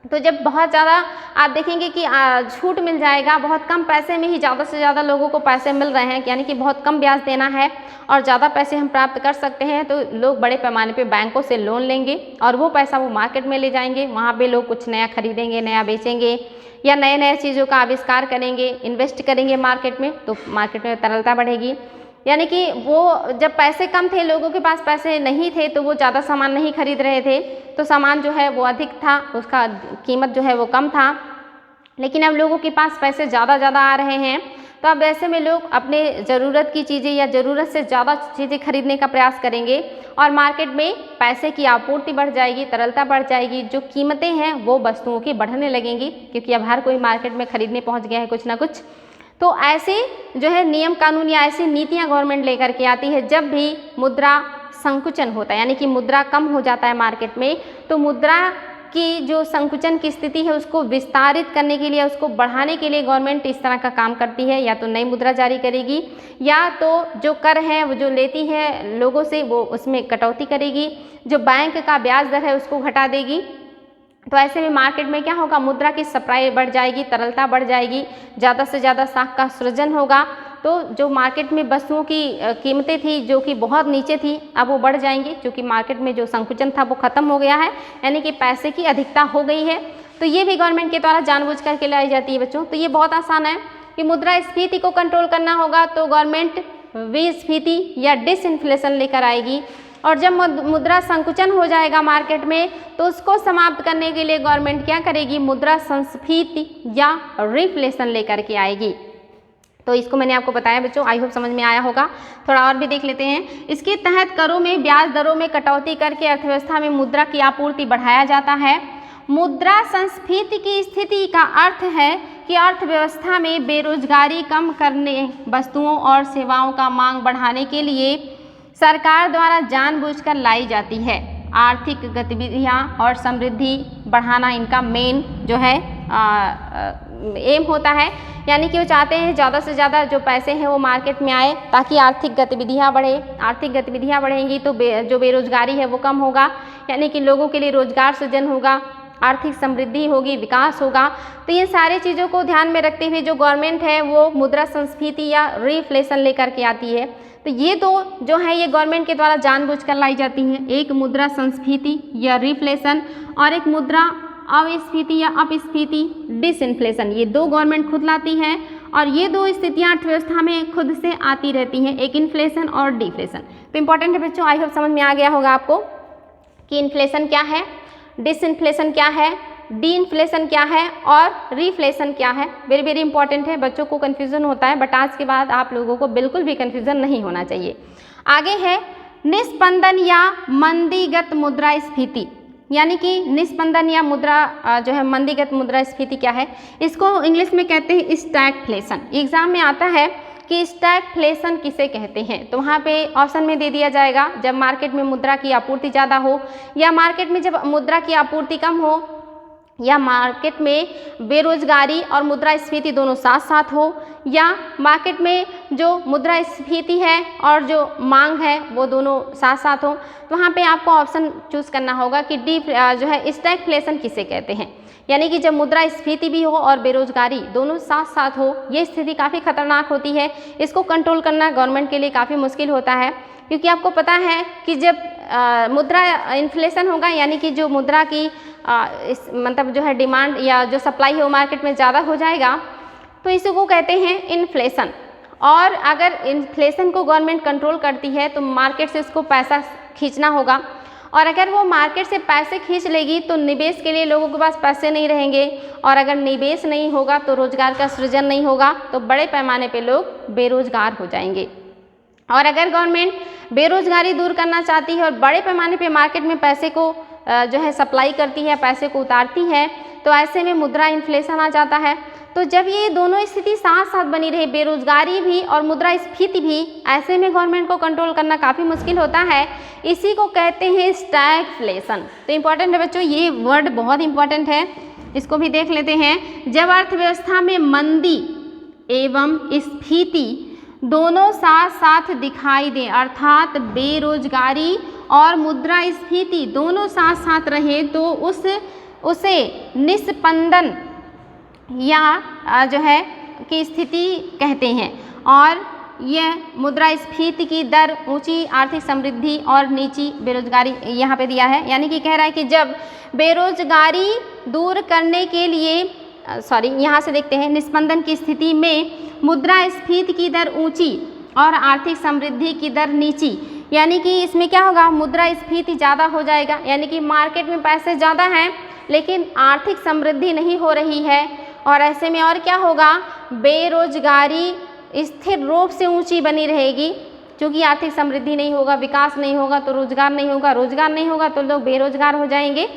तो जब बहुत ज़्यादा आप देखेंगे कि छूट मिल जाएगा, बहुत कम पैसे में ही ज़्यादा से ज़्यादा लोगों को पैसे मिल रहे हैं, यानी कि बहुत कम ब्याज देना है और ज़्यादा पैसे हम प्राप्त कर सकते हैं, तो लोग बड़े पैमाने पे बैंकों से लोन लेंगे और वो पैसा वो मार्केट में ले जाएंगे। वहाँ पे लोग कुछ नया खरीदेंगे, नया बेचेंगे या नए नए चीज़ों का आविष्कार करेंगे, इन्वेस्ट करेंगे मार्केट में, तो मार्केट में तरलता बढ़ेगी। यानी कि वो जब पैसे कम थे, लोगों के पास पैसे नहीं थे, तो वो ज़्यादा सामान नहीं खरीद रहे थे, तो सामान जो है वो अधिक था, उसका कीमत जो है वो कम था। लेकिन अब लोगों के पास पैसे ज़्यादा आ रहे हैं, तो अब ऐसे में लोग अपने ज़रूरत की चीज़ें या ज़रूरत से ज़्यादा चीज़ें खरीदने का प्रयास करेंगे और मार्केट में पैसे की आपूर्ति बढ़ जाएगी, तरलता बढ़ जाएगी, जो कीमतें हैं वो वस्तुओं की बढ़ने लगेंगी, क्योंकि अब हर कोई मार्केट में खरीदने पहुँच गया है कुछ ना कुछ। तो ऐसे जो है नियम कानून या ऐसी नीतियाँ गवर्नमेंट लेकर के आती है जब भी मुद्रा संकुचन होता है, यानी कि मुद्रा कम हो जाता है मार्केट में, तो मुद्रा की जो संकुचन की स्थिति है उसको विस्तारित करने के लिए, उसको बढ़ाने के लिए गवर्नमेंट इस तरह का काम करती है। या तो नई मुद्रा जारी करेगी या तो जो कर है वो जो लेती है लोगों से वो उसमें कटौती करेगी, जो बैंक का ब्याज दर है उसको घटा देगी। तो ऐसे में मार्केट में क्या होगा, मुद्रा की सप्लाई बढ़ जाएगी, तरलता बढ़ जाएगी, ज़्यादा से ज़्यादा साख का सृजन होगा। तो जो मार्केट में वस्तुओं की कीमतें थी जो कि बहुत नीचे थी, अब वो बढ़ जाएंगी, क्योंकि मार्केट में जो संकुचन था वो खत्म हो गया है, यानी कि पैसे की अधिकता हो गई है। तो ये भी गवर्नमेंट के द्वारा जानबूझ करके लाई जाती है बच्चों। तो ये बहुत आसान है कि मुद्रास्फीति को कंट्रोल करना होगा तो गवर्नमेंट विस्फीति या डिसइन्फ्लेशन लेकर आएगी, और जब मुद्रा संकुचन हो जाएगा मार्केट में तो उसको समाप्त करने के लिए गवर्नमेंट क्या करेगी, मुद्रा संस्फीति या रिफ्लेशन लेकर के आएगी। तो इसको मैंने आपको बताया बच्चों, आई होप समझ में आया होगा। थोड़ा और भी देख लेते हैं। इसके तहत करों में ब्याज दरों में कटौती करके अर्थव्यवस्था में मुद्रा की आपूर्ति बढ़ाया जाता है। मुद्रा संस्फीति की स्थिति का अर्थ है कि अर्थव्यवस्था में बेरोजगारी कम करने, वस्तुओं और सेवाओं का मांग बढ़ाने के लिए सरकार द्वारा जानबूझकर लाई जाती है। आर्थिक गतिविधियां और समृद्धि बढ़ाना इनका मेन जो है एम होता है, यानी कि वो चाहते हैं ज़्यादा से ज़्यादा जो पैसे हैं वो मार्केट में आए ताकि आर्थिक गतिविधियां बढ़े। आर्थिक गतिविधियां बढ़ेंगी तो जो बेरोजगारी है वो कम होगा, यानी कि लोगों के लिए रोजगार सृजन होगा, आर्थिक समृद्धि होगी, विकास होगा। तो ये सारी चीज़ों को ध्यान में रखते हुए जो गवर्नमेंट है वो मुद्रा संस्फीति या रिफ्लेशन लेकर के आती है। तो ये दो जो है ये गवर्नमेंट के द्वारा जानबूझकर लाई जाती हैं, एक मुद्रा संस्फीति या रिफ्लेशन और एक मुद्रा अविस्फीति या अपस्फीति डिसइन्फ्लेशन। ये दो गवर्नमेंट खुद लाती है और ये दो स्थितियाँ अर्थव्यवस्था में खुद से आती रहती हैं, एक इन्फ्लेशन और डिफ्लेशन। तो इंपॉर्टेंट है बच्चों, आई होप समझ में आ गया होगा आपको कि इन्फ्लेशन क्या है, डिसइन्फ्लेशन क्या है, डी इन्फ्लेशन क्या है और रिफ्लेशन क्या है। वेरी वेरी इंपॉर्टेंट है, बच्चों को कन्फ्यूजन होता है, बट आज के बाद आप लोगों को बिल्कुल भी कन्फ्यूजन नहीं होना चाहिए। आगे है निस्पंदन या मंदीगत मुद्रास्फीति, यानी कि निस्पंदन या मुद्रा जो है मंदीगत मुद्रास्फीति क्या है, इसको इंग्लिश में कहते हैं स्टैगफ्लेशन। एग्जाम में आता है कि स्टैगफ्लेशन किसे कहते हैं, तो वहाँ पे ऑप्शन में दे दिया जाएगा जब मार्केट में मुद्रा की आपूर्ति ज़्यादा हो, या मार्केट में जब मुद्रा की आपूर्ति कम हो, या मार्केट में बेरोजगारी और मुद्रास्फीति दोनों साथ साथ हो, या मार्केट में जो मुद्रास्फीति है और जो मांग है वो दोनों साथ साथ हो। तो वहाँ पे आपको ऑप्शन चूज़ करना होगा कि डी जो है स्टैगफ्लेशन किसे कहते हैं, यानी कि जब मुद्रास्फीति भी हो और बेरोजगारी दोनों साथ साथ हो। ये स्थिति काफ़ी खतरनाक होती है, इसको कंट्रोल करना गवर्नमेंट के लिए काफ़ी मुश्किल होता है, क्योंकि आपको पता है कि जब मुद्रा इन्फ्लेशन होगा, यानी कि जो मुद्रा की मतलब जो है डिमांड या जो सप्लाई है वो मार्केट में ज़्यादा हो जाएगा, तो इसको कहते हैं इन्फ्लेशन। और अगर इन्फ्लेशन को गवर्नमेंट कंट्रोल करती है तो मार्केट से इसको पैसा खींचना होगा, और अगर वो मार्केट से पैसे खींच लेगी तो निवेश के लिए लोगों के पास पैसे नहीं रहेंगे, और अगर निवेश नहीं होगा तो रोजगार का सृजन नहीं होगा, तो बड़े पैमाने पे लोग बेरोजगार हो जाएंगे। और अगर गवर्नमेंट बेरोजगारी दूर करना चाहती है और बड़े पैमाने पे मार्केट में पैसे को जो है सप्लाई करती है, पैसे को उतारती है, तो ऐसे में मुद्रा इन्फ्लेशन आ जाता है। तो जब ये दोनों स्थिति साथ साथ बनी रही, बेरोजगारी भी और मुद्रास्फीति भी, ऐसे में गवर्नमेंट को कंट्रोल करना काफ़ी मुश्किल होता है। इसी को कहते हैं स्टैगफ्लेशन। तो इम्पॉर्टेंट है बच्चों, ये वर्ड बहुत इंपॉर्टेंट है, इसको भी देख लेते हैं। जब अर्थव्यवस्था में मंदी एवं स्फीति दोनों साथ साथ दिखाई दे, अर्थात बेरोजगारी और मुद्रास्फीति दोनों साथ साथ रहे, तो उसे निस्पंदन या जो है की स्थिति कहते हैं। और यह मुद्रास्फीति की दर, ऊंची आर्थिक समृद्धि और नीची बेरोजगारी यहाँ पे दिया है, यानी कि कह रहा है कि जब बेरोजगारी दूर करने के लिए यहाँ से देखते हैं, निस्पंदन की स्थिति में मुद्रास्फीति की दर ऊंची और आर्थिक समृद्धि की दर नीची, यानी कि इसमें क्या होगा, मुद्रास्फीति ज़्यादा हो जाएगा, यानी कि मार्केट में पैसे ज़्यादा हैं लेकिन आर्थिक समृद्धि नहीं हो रही है, और ऐसे में और क्या होगा, बेरोजगारी स्थिर रूप से ऊंची बनी रहेगी, क्योंकि आर्थिक समृद्धि नहीं होगा, विकास नहीं होगा तो रोजगार नहीं होगा, रोजगार नहीं होगा तो लोग बेरोजगार हो जाएंगे।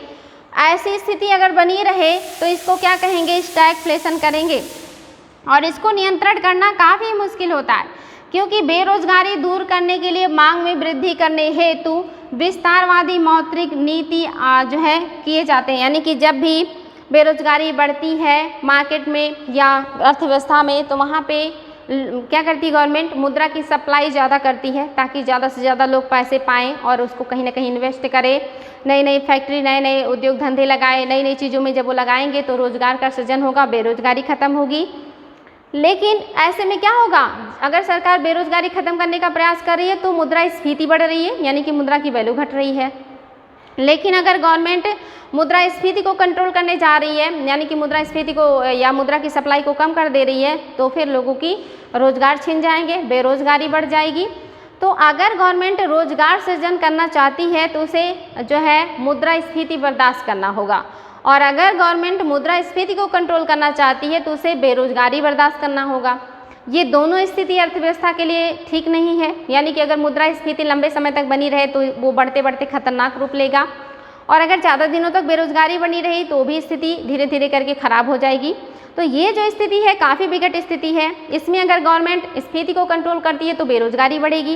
ऐसी स्थिति अगर बनी रहे तो इसको क्या कहेंगे, स्टैगफ्लेशन करेंगे। और इसको नियंत्रण करना काफ़ी मुश्किल होता है, क्योंकि बेरोजगारी दूर करने के लिए मांग में वृद्धि करने हेतु विस्तारवादी मौद्रिक नीति जो है किए जाते हैं, यानी कि जब भी बेरोजगारी बढ़ती है मार्केट में या अर्थव्यवस्था में, तो वहाँ पे क्या करती है गवर्नमेंट, मुद्रा की सप्लाई ज़्यादा करती है ताकि ज़्यादा से ज़्यादा लोग पैसे पाएँ और उसको कहीं ना कहीं इन्वेस्ट करें, नई नई फैक्ट्री, नए नए उद्योग धंधे लगाए, नई नई चीज़ों में जब वो लगाएंगे तो रोजगार का सृजन होगा, बेरोजगारी खत्म होगी। लेकिन ऐसे में क्या होगा, अगर सरकार बेरोजगारी खत्म करने का प्रयास कर रही है तो मुद्रास्फीति बढ़ रही है, यानी कि मुद्रा की वैल्यू घट रही है। लेकिन अगर गवर्नमेंट मुद्रास्फीति को कंट्रोल करने जा रही है, यानी कि मुद्रास्फीति को या मुद्रा की सप्लाई को कम कर दे रही है, तो फिर लोगों की रोजगार छिन जाएंगे, बेरोजगारी बढ़ जाएगी। तो अगर गवर्नमेंट रोजगार सृजन करना चाहती है तो उसे जो है मुद्रास्फीति बर्दाश्त करना होगा, और अगर गवर्नमेंट मुद्रास्फीति को कंट्रोल करना चाहती है तो उसे बेरोजगारी बर्दाश्त करना होगा। ये दोनों स्थिति अर्थव्यवस्था के लिए ठीक नहीं है, यानी कि अगर मुद्रास्फीति लंबे समय तक बनी रहे तो वो बढ़ते बढ़ते खतरनाक रूप लेगा, और अगर ज़्यादा दिनों तक बेरोजगारी बनी रही तो भी स्थिति धीरे धीरे करके खराब हो जाएगी। तो ये जो स्थिति है काफ़ी विकट स्थिति है। इसमें अगर गवर्नमेंट स्फीति को कंट्रोल करती है तो बेरोजगारी बढ़ेगी,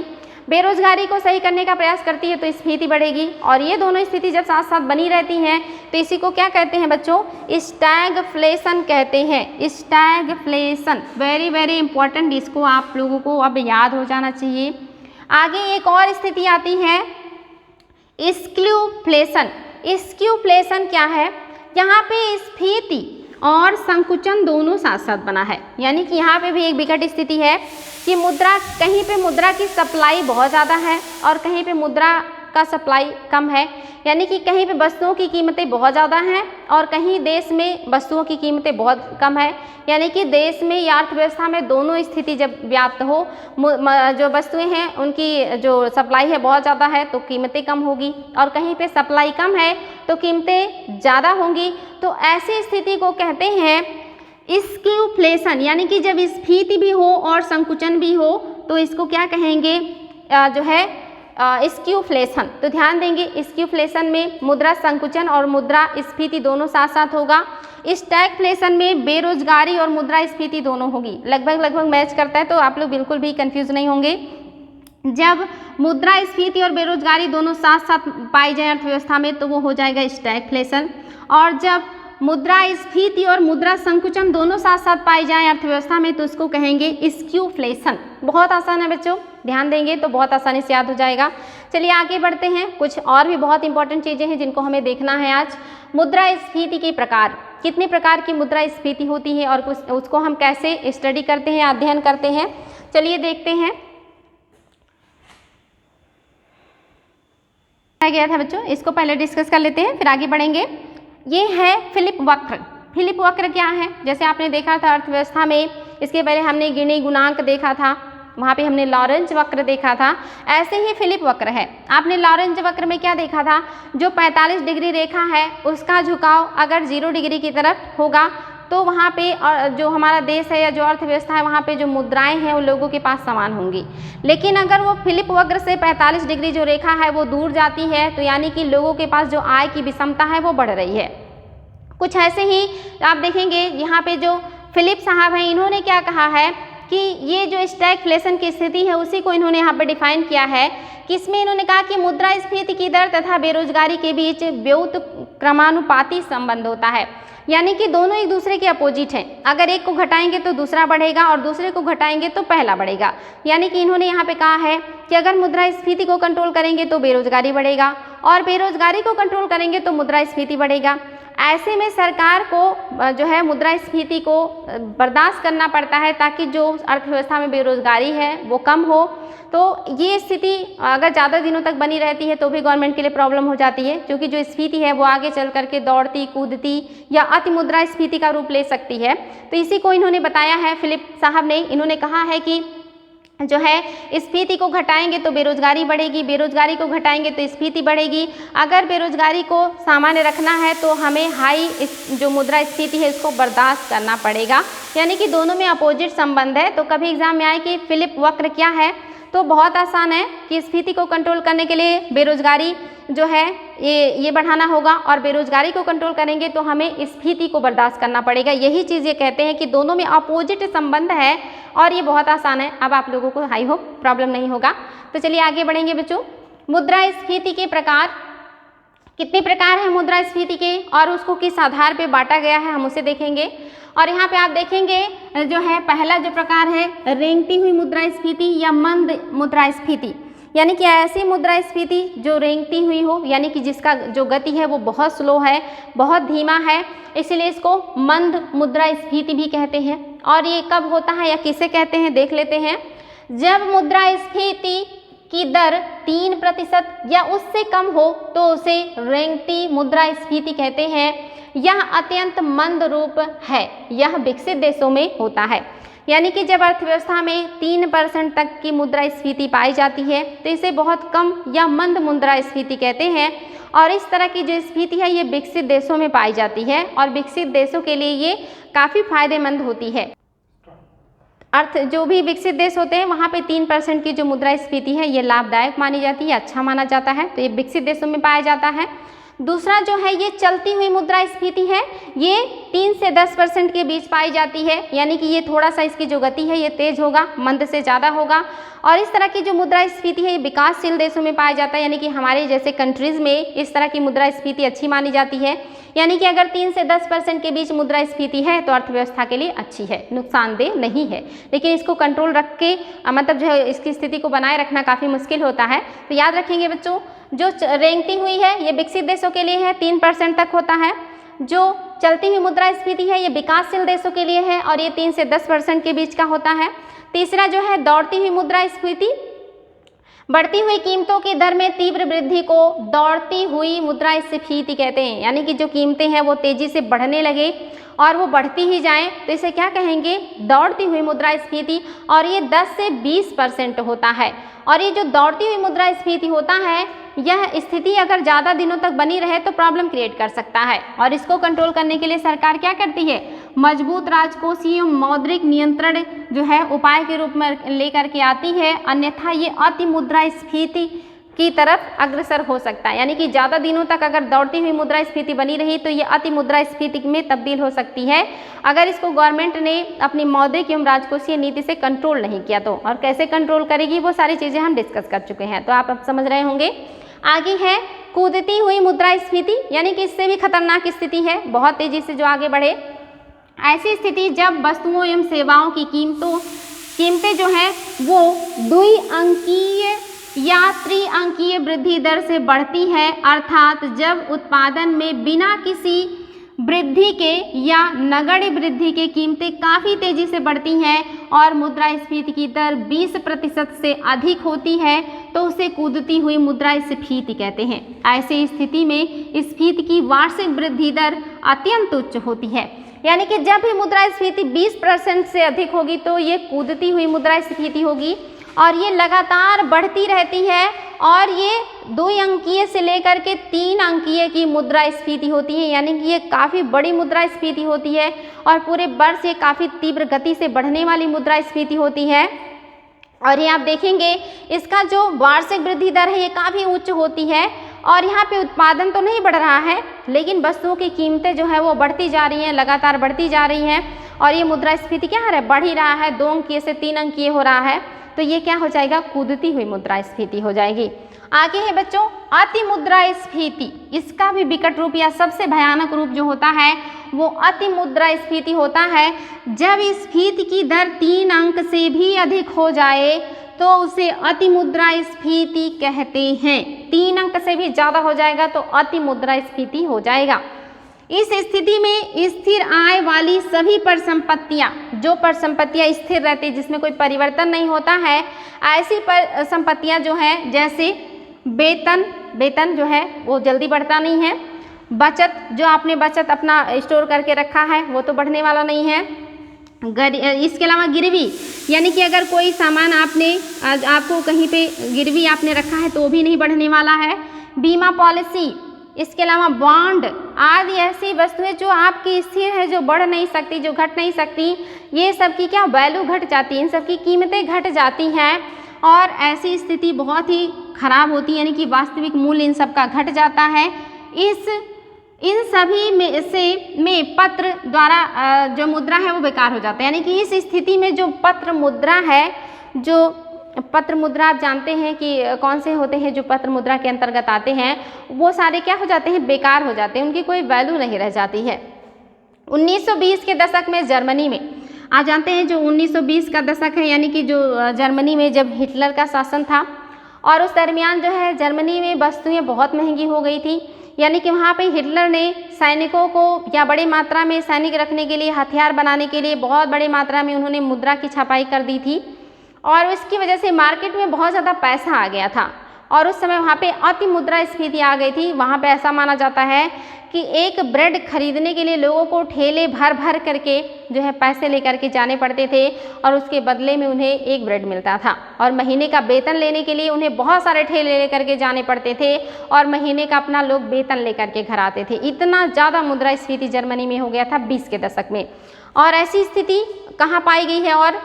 बेरोजगारी को सही करने का प्रयास करती है तो स्फीति बढ़ेगी, और ये दोनों स्थिति जब साथ साथ बनी रहती हैं तो इसी को क्या कहते हैं बच्चों? स्टैगफ्लेशन कहते हैं। स्टैगफ्लेशन वेरी वेरी इंपॉर्टेंट, इसको आप लोगों को अब याद हो जाना चाहिए। आगे एक और स्थिति आती है स्क्यूफ्लेशन। स्क्यूफ्लेशन क्या है? यहाँ पे स्फीति और संकुचन दोनों साथ साथ बना है, यानी कि यहाँ पे भी एक विकट स्थिति है कि मुद्रा, कहीं पे मुद्रा की सप्लाई बहुत ज़्यादा है और कहीं पे मुद्रा का सप्लाई कम है, यानी कि कहीं पे वस्तुओं की कीमतें बहुत ज़्यादा हैं और कहीं देश में वस्तुओं की कीमतें बहुत कम है, यानी कि देश में या अर्थव्यवस्था में दोनों स्थिति जब व्याप्त हो, जो वस्तुएं हैं उनकी जो सप्लाई है बहुत ज़्यादा है तो कीमतें कम होगी, और कहीं पे सप्लाई कम है तो कीमतें ज़्यादा होंगी। तो ऐसी स्थिति को कहते हैं स्क्यूफ्लेशन, यानी कि जब स्फीति भी हो और संकुचन भी हो तो इसको क्या कहेंगे? जो है स्क्यूफ्लेशन। तो ध्यान देंगे, स्क्यूफ्लेशन में मुद्रा संकुचन और मुद्रा स्फीति दोनों साथ साथ होगा। स्टैगफ्लेशन में बेरोजगारी और मुद्रा स्फीति दोनों होगी। लगभग मैच करता है, तो आप लोग बिल्कुल भी कंफ्यूज नहीं होंगे। जब मुद्रा स्फीति और बेरोजगारी दोनों साथ साथ पाई जाए अर्थव्यवस्था में तो वो हो जाएगा स्टैगफ्लेशन, और जब मुद्रा स्फीति और मुद्रा संकुचन दोनों साथ साथ पाई जाए अर्थव्यवस्था में तो उसको कहेंगे स्क्यूफ्लेशन। बहुत आसान है बच्चों, ध्यान देंगे तो बहुत आसानी से याद हो जाएगा। चलिए आगे बढ़ते हैं। कुछ और भी बहुत इंपॉर्टेंट चीज़ें हैं जिनको हमें देखना है आज। मुद्रा स्फीति के प्रकार, कितने प्रकार की मुद्रा स्फीति होती है और उसको हम कैसे स्टडी करते हैं, अध्ययन करते हैं, चलिए देखते हैं। गया था बच्चों, इसको पहले डिस्कस कर लेते हैं फिर आगे बढ़ेंगे। ये है फिलिप वक्र। फिलिप वक्र क्या है? जैसे आपने देखा था अर्थव्यवस्था में, इसके पहले हमने गिनी गुणांक देखा था, वहाँ पे हमने लॉरेंज वक्र देखा था, ऐसे ही फिलिप वक्र है। आपने लॉरेंज वक्र में क्या देखा था? जो 45 डिग्री रेखा है उसका झुकाव अगर 0 डिग्री की तरफ होगा तो वहाँ पे जो हमारा देश है या जो अर्थव्यवस्था है वहाँ पे जो मुद्राएं हैं उन लोगों के पास समान होंगी। लेकिन अगर वो फिलिप वक्र से 45 डिग्री जो रेखा है वो दूर जाती है तो यानी कि लोगों के पास जो आय की विषमता है वो बढ़ रही है। कुछ ऐसे ही आप देखेंगे यहाँ पे जो फिलिप साहब हैं इन्होंने क्या कहा है कि ये जो स्टैगफ्लेशन की स्थिति है उसी को इन्होंने यहाँ पर डिफाइन किया है कि इसमें इन्होंने कहा कि मुद्रास्फीति की दर तथा बेरोजगारी के बीच व्युत्क्रमानुपाती संबंध होता है, यानी कि दोनों एक दूसरे के अपोजिट हैं। अगर एक को घटाएंगे तो दूसरा बढ़ेगा और दूसरे को घटाएंगे तो पहला बढ़ेगा। यानी कि इन्होंने यहाँ पे कहा है कि अगर मुद्रास्फीति को कंट्रोल करेंगे तो बेरोजगारी बढ़ेगा और बेरोजगारी को कंट्रोल करेंगे तो मुद्रास्फीति बढ़ेगा। ऐसे में सरकार को जो है मुद्रास्फीति को बर्दाश्त करना पड़ता है ताकि जो अर्थव्यवस्था में बेरोजगारी है वो कम हो। तो ये स्थिति अगर ज़्यादा दिनों तक बनी रहती है तो भी गवर्नमेंट के लिए प्रॉब्लम हो जाती है, क्योंकि जो स्फीति है वो आगे चल करके दौड़ती कूदती या अति मुद्रास्फीति का रूप ले सकती है। तो इसी को इन्होंने बताया है फिलिप साहब ने। इन्होंने कहा है कि जो है स्फीति को घटाएंगे तो बेरोजगारी बढ़ेगी, बेरोजगारी को घटाएंगे तो स्फीति बढ़ेगी। अगर बेरोजगारी को सामान्य रखना है तो हमें हाई जो मुद्रास्फीति है इसको बर्दाश्त करना पड़ेगा, यानी कि दोनों में अपोजिट संबंध है। तो कभी एग्जाम में आए कि फिलिप वक्र क्या है तो बहुत आसान है कि स्फीति को कंट्रोल करने के लिए बेरोजगारी जो है ये बढ़ाना होगा और बेरोजगारी को कंट्रोल करेंगे तो हमें स्फीति को बर्दाश्त करना पड़ेगा। यही चीज़ ये कहते हैं कि दोनों में अपोजिट संबंध है और ये बहुत आसान है। अब आप लोगों को आई होप प्रॉब्लम नहीं होगा। तो चलिए आगे बढ़ेंगे बच्चों। मुद्रास्फीति के प्रकार, कितने प्रकार हैं मुद्रास्फीति के और उसको किस आधार पे बांटा गया है हम उसे देखेंगे। और यहाँ पे आप देखेंगे जो है पहला जो प्रकार है रेंगती हुई मुद्रास्फीति या मंद मुद्रास्फीति, यानी कि ऐसी मुद्रास्फीति जो रेंगती हुई हो, यानी कि जिसका जो गति है वो बहुत स्लो है, बहुत धीमा है, इसलिए इसको मंद मुद्रास्फीति भी कहते हैं। और ये कब होता है या किसे कहते हैं देख लेते हैं। जब मुद्रास्फीति की दर 3% या उससे कम हो तो उसे रेंगती मुद्रास्फीति कहते हैं। यह अत्यंत मंद रूप है, यह विकसित देशों में होता है, यानी कि जब अर्थव्यवस्था में 3% तक की मुद्रास्फीति पाई जाती है तो इसे बहुत कम या मंद मुद्रास्फीति कहते हैं। और इस तरह की जो स्फीति है ये विकसित देशों में पाई जाती है और विकसित देशों के लिए ये काफ़ी फायदेमंद होती है। अर्थ जो भी विकसित देश होते हैं वहाँ पे 3% की जो मुद्रास्फीति है ये लाभदायक मानी जाती है, अच्छा माना जाता है, तो ये विकसित देशों में पाया जाता है। दूसरा जो है ये चलती हुई मुद्रास्फीति है, ये 3 से 10% के बीच पाई जाती है, यानी कि ये थोड़ा सा इसकी जो गति है ये तेज़ होगा, मंद से ज़्यादा होगा। और इस तरह की जो मुद्रास्फीति है ये विकासशील देशों में पाया जाता है, यानी कि हमारे जैसे कंट्रीज़ में इस तरह की मुद्रास्फीति अच्छी मानी जाती है। यानी कि अगर 3 से 10% के बीच मुद्रास्फीति है तो अर्थव्यवस्था के लिए अच्छी है, नुकसानदेह नहीं है। लेकिन इसको कंट्रोल रख के मतलब जो है इसकी स्थिति को बनाए रखना काफ़ी मुश्किल होता है। तो याद रखेंगे बच्चों, जो रेंगती हुई है ये विकसित देशों के लिए है, 3% तक होता है। जो चलती हुई मुद्रास्फीति है ये विकासशील देशों के लिए है और ये 3 से 10% के बीच का होता है। तीसरा जो है दौड़ती हुई मुद्रास्फीति, बढ़ती हुई कीमतों की दर में तीव्र वृद्धि को दौड़ती हुई मुद्रास्फीति कहते हैं, यानी कि जो कीमतें हैं वो तेजी से बढ़ने लगे और वो बढ़ती ही जाएं तो इसे क्या कहेंगे, दौड़ती हुई मुद्रास्फीति। और ये 10 से 20% होता है। और ये जो दौड़ती हुई मुद्रास्फीति होता है यह स्थिति अगर ज़्यादा दिनों तक बनी रहे तो प्रॉब्लम क्रिएट कर सकता है। और इसको कंट्रोल करने के लिए सरकार क्या करती है, मजबूत राजकोषीय मौद्रिक नियंत्रण जो है उपाय के रूप में लेकर के आती है, अन्यथा ये अति मुद्रास्फीति की तरफ अग्रसर हो सकता है। यानी कि ज़्यादा दिनों तक अगर दौड़ती हुई मुद्रास्फीति बनी रही तो ये अति मुद्रास्फीति में तब्दील हो सकती है अगर इसको गवर्नमेंट ने अपनी मौद्रिक एवं राजकोषीय नीति से कंट्रोल नहीं किया तो। और कैसे कंट्रोल करेगी वो सारी चीज़ें हम डिस्कस कर चुके हैं, तो आप अब समझ रहे होंगे। आगे है कूदती हुई मुद्रास्फीति, यानी कि इससे भी खतरनाक स्थिति है, बहुत तेजी से जो आगे बढ़े। ऐसी स्थिति जब वस्तुओं एवं सेवाओं की कीमतें जो हैं वो द्विअंकीय या त्रिअंकीय वृद्धि दर से बढ़ती है, अर्थात जब उत्पादन में बिना किसी वृद्धि के या नगण्य वृद्धि के कीमतें काफ़ी तेजी से बढ़ती हैं और मुद्रास्फीति की दर 20% से अधिक होती है तो उसे कूदती हुई मुद्रास्फीति कहते हैं। ऐसी स्थिति में स्फीति की वार्षिक वृद्धि दर अत्यंत उच्च होती है, यानी कि जब भी मुद्रास्फीति 20% से अधिक होगी तो ये कूदती हुई मुद्रास्फीति होगी और ये लगातार बढ़ती रहती है और ये 2 अंकीय से लेकर के 3 अंकीय की मुद्रास्फीति होती है, यानी कि ये काफ़ी बड़ी मुद्रास्फीति होती है और पूरे वर्ष ये काफ़ी तीव्र गति से बढ़ने वाली मुद्रास्फीति होती है। और ये आप देखेंगे इसका जो वार्षिक वृद्धि दर है ये काफ़ी उच्च होती है और यहाँ पे उत्पादन तो नहीं बढ़ रहा है लेकिन वस्तुओं की कीमतें जो है वो बढ़ती जा रही हैं, लगातार बढ़ती जा रही हैं और ये मुद्रास्फीति क्या है, बढ़ ही रहा है, 2 अंकीय से 3 अंकीय हो रहा है, तो ये क्या हो जाएगा, कूदती हुई मुद्रास्फीति हो जाएगी। आगे है बच्चों अति मुद्रास्फीति, इसका भी विकट रूप या सबसे भयानक रूप जो होता है वो अति मुद्रास्फीति होता है। जब स्फीति की दर 3 अंक से भी अधिक हो जाए तो उसे अति मुद्रास्फीति कहते हैं। 3 अंक से भी ज़्यादा हो जाएगा तो अति मुद्रास्फीति हो जाएगा। इस स्थिति में स्थिर आय वाली सभी परिसंपत्तियां, जो परिसंपत्तियां स्थिर रहती है जिसमें कोई परिवर्तन नहीं होता है, ऐसी परिसंपत्तियां जो हैं जैसे वेतन जो है वो जल्दी बढ़ता नहीं है, बचत जो आपने बचत अपना स्टोर करके रखा है वो तो बढ़ने वाला नहीं है, इसके अलावा गिरवी, यानी कि अगर कोई सामान आपको कहीं पे गिरवी आपने रखा है तो वो भी नहीं बढ़ने वाला है, बीमा पॉलिसी, इसके अलावा बॉन्ड आदि ऐसी वस्तुएं जो आपकी स्थिर है, जो बढ़ नहीं सकती, जो घट नहीं सकती, ये सब की क्या वैल्यू घट जाती है, इन सब की कीमतें घट जाती हैं और ऐसी स्थिति बहुत ही खराब होती है, यानी कि वास्तविक मूल्य इन सब का घट जाता है। इन सभी में पत्र द्वारा जो मुद्रा है वो बेकार हो जाता है, यानी कि इस स्थिति में जो पत्र मुद्रा है, जो पत्र मुद्रा आप जानते हैं कि कौन से होते हैं जो पत्र मुद्रा के अंतर्गत आते हैं, वो सारे क्या हो जाते हैं, बेकार हो जाते हैं, उनकी कोई वैल्यू नहीं रह जाती है। 1920 के दशक में जर्मनी में, आप जानते हैं जो 1920 का दशक है, यानी कि जो जर्मनी में जब हिटलर का शासन था और उस दरमियान जो है जर्मनी में वस्तुएं बहुत महंगी हो गई थी, यानी कि वहाँ पे हिटलर ने सैनिकों को या बड़ी मात्रा में सैनिक रखने के लिए, हथियार बनाने के लिए बहुत बड़ी मात्रा में उन्होंने मुद्रा की छपाई कर दी थी और इसकी वजह से मार्केट में बहुत ज़्यादा पैसा आ गया था और उस समय वहाँ पे अति मुद्रास्फीति आ गई थी। वहाँ पे ऐसा माना जाता है कि एक ब्रेड खरीदने के लिए लोगों को ठेले भर भर करके जो है पैसे लेकर के जाने पड़ते थे और उसके बदले में उन्हें एक ब्रेड मिलता था और महीने का वेतन लेने के लिए उन्हें बहुत सारे ठेले लेकर के जाने पड़ते थे और महीने का अपना लोग वेतन लेकर के घर आते थे। इतना ज़्यादा मुद्रास्फीति जर्मनी में हो गया था 20 के दशक में। और ऐसी स्थिति कहाँ पाई गई है, और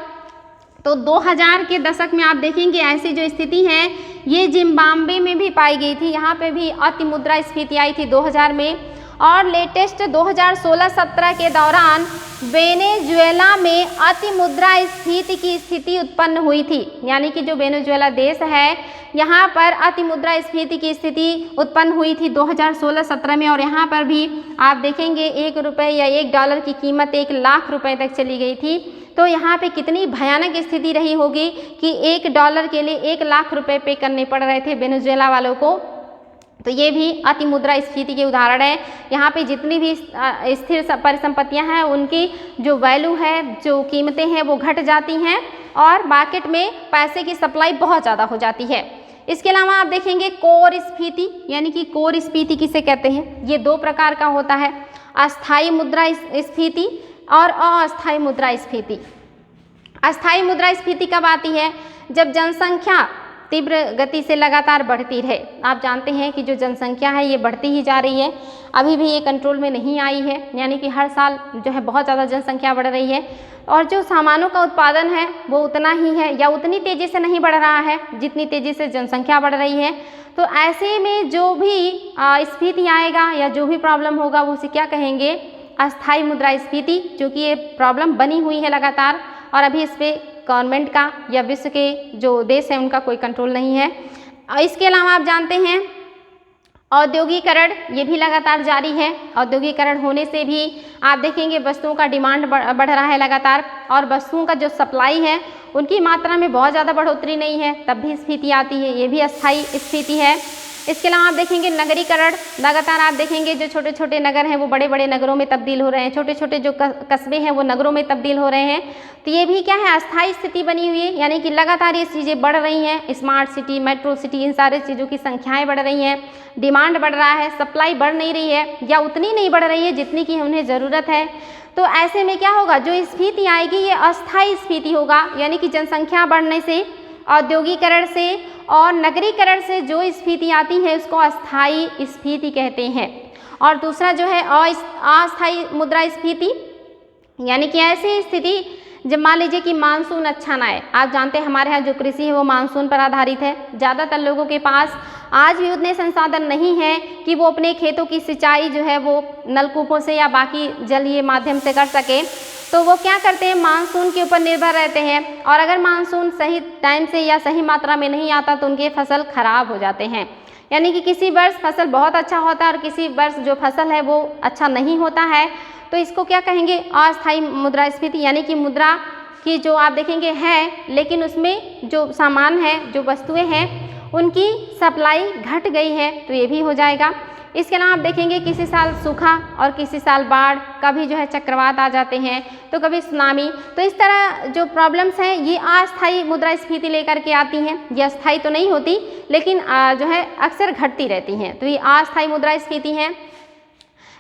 तो 2000 के दशक में आप देखेंगे ऐसी जो स्थिति है ये जिम्बाब्वे में भी पाई गई थी। यहाँ पे भी अति मुद्रास्फीति आई थी 2000 में। और लेटेस्ट 2016-17 के दौरान वेनेजुएला में अति मुद्रास्फीति की स्थिति उत्पन्न हुई थी। यानी कि जो वेनेजुएला देश है यहाँ पर अति मुद्रास्फीति की स्थिति उत्पन्न हुई थी 2016-17 में। और यहाँ पर भी आप देखेंगे 1 रुपये या $1 की कीमत 1 लाख रुपए तक चली गई थी। तो यहाँ पे कितनी भयानक स्थिति रही होगी कि $1 के लिए 1 लाख रुपए पे करने पड़ रहे थे वेनेजुएला वालों को। तो ये भी अति मुद्रास्फीति के उदाहरण है। यहाँ पे जितनी भी स्थिर परिसंपत्तियाँ हैं उनकी जो वैल्यू है, जो कीमतें हैं वो घट जाती हैं और मार्केट में पैसे की सप्लाई बहुत ज़्यादा हो जाती है। इसके अलावा आप देखेंगे कोर स्फीति, यानी कि कोर स्फीति किसे कहते हैं, ये 2 प्रकार का होता है, अस्थायी मुद्रास्फीति और अस्थायी मुद्रास्फीति। अस्थायी मुद्रास्फीति कब आती है, जब जनसंख्या तीव्र गति से लगातार बढ़ती रहे। आप जानते हैं कि जो जनसंख्या है ये बढ़ती ही जा रही है, अभी भी ये कंट्रोल में नहीं आई है। यानी कि हर साल जो है बहुत ज़्यादा जनसंख्या बढ़ रही है और जो सामानों का उत्पादन है वो उतना ही है या उतनी तेज़ी से नहीं बढ़ रहा है जितनी तेज़ी से जनसंख्या बढ़ रही है। तो ऐसे में जो भी स्फीति आएगा या जो भी प्रॉब्लम होगा वो उसे क्या कहेंगे, अस्थायी मुद्रास्फीति, जो कि ये प्रॉब्लम बनी हुई है लगातार और अभी इस पर गवर्नमेंट का या विश्व के जो देश हैं उनका कोई कंट्रोल नहीं है। इसके अलावा आप जानते हैं औद्योगिकरण, ये भी लगातार जारी है। औद्योगिकरण होने से भी आप देखेंगे वस्तुओं का डिमांड बढ़ रहा है लगातार और वस्तुओं का जो सप्लाई है उनकी मात्रा में बहुत ज़्यादा बढ़ोतरी नहीं है, तब भी स्फीति आती है, ये भी अस्थायी स्फीति है। इसके अलावा आप देखेंगे नगरीकरण, लगातार आप देखेंगे जो छोटे छोटे नगर हैं वो बड़े बड़े नगरों में तब्दील हो रहे हैं, छोटे छोटे जो कस्बे हैं वो नगरों में तब्दील हो रहे हैं। तो ये भी क्या है, अस्थायी स्थिति बनी हुई है। यानी कि लगातार ये चीज़ें बढ़ रही हैं, स्मार्ट सिटी, मेट्रो सिटी, इन सारे चीज़ों की संख्याएँ बढ़ रही हैं, डिमांड बढ़ रहा है, सप्लाई बढ़ नहीं रही है या उतनी नहीं बढ़ रही है जितनी की उन्हें ज़रूरत है। तो ऐसे में क्या होगा, जो स्फीति आएगी ये अस्थायी स्फीति होगा। यानी कि जनसंख्या बढ़ने से, औद्योगिकरण से और नगरीकरण से जो स्फीति आती है उसको अस्थायी स्फीति कहते हैं। और दूसरा जो है अस्थायी मुद्रास्फीति, यानी कि ऐसी स्थिति जब मान लीजिए कि मानसून अच्छा ना आए। आप जानते हैं हमारे यहाँ जो कृषि है वो मानसून पर आधारित है। ज़्यादातर लोगों के पास आज भी उतने संसाधन नहीं हैं कि वो अपने खेतों की सिंचाई जो है वो नलकूपों से या बाकी जलीय माध्यम से कर सके। तो वो क्या करते हैं, मानसून के ऊपर निर्भर रहते हैं और अगर मानसून सही टाइम से या सही मात्रा में नहीं आता तो उनके फसल खराब हो जाते हैं। यानी कि किसी वर्ष फसल बहुत अच्छा होता है और किसी वर्ष जो फसल है वो अच्छा नहीं होता है। तो इसको क्या कहेंगे, अस्थायी मुद्रास्फीति। यानी कि मुद्रा की जो आप देखेंगे है लेकिन उसमें जो सामान है, जो वस्तुएं हैं उनकी सप्लाई घट गई है, तो ये भी हो जाएगा। इसके अलावा आप देखेंगे किसी साल सूखा और किसी साल बाढ़, कभी जो है चक्रवात आ जाते हैं तो कभी सुनामी। तो इस तरह जो प्रॉब्लम्स हैं ये अस्थायी मुद्रास्फीति लेकर के आती हैं। ये अस्थायी तो नहीं होती लेकिन जो है अक्सर घटती रहती हैं, तो ये अस्थायी मुद्रास्फीति है।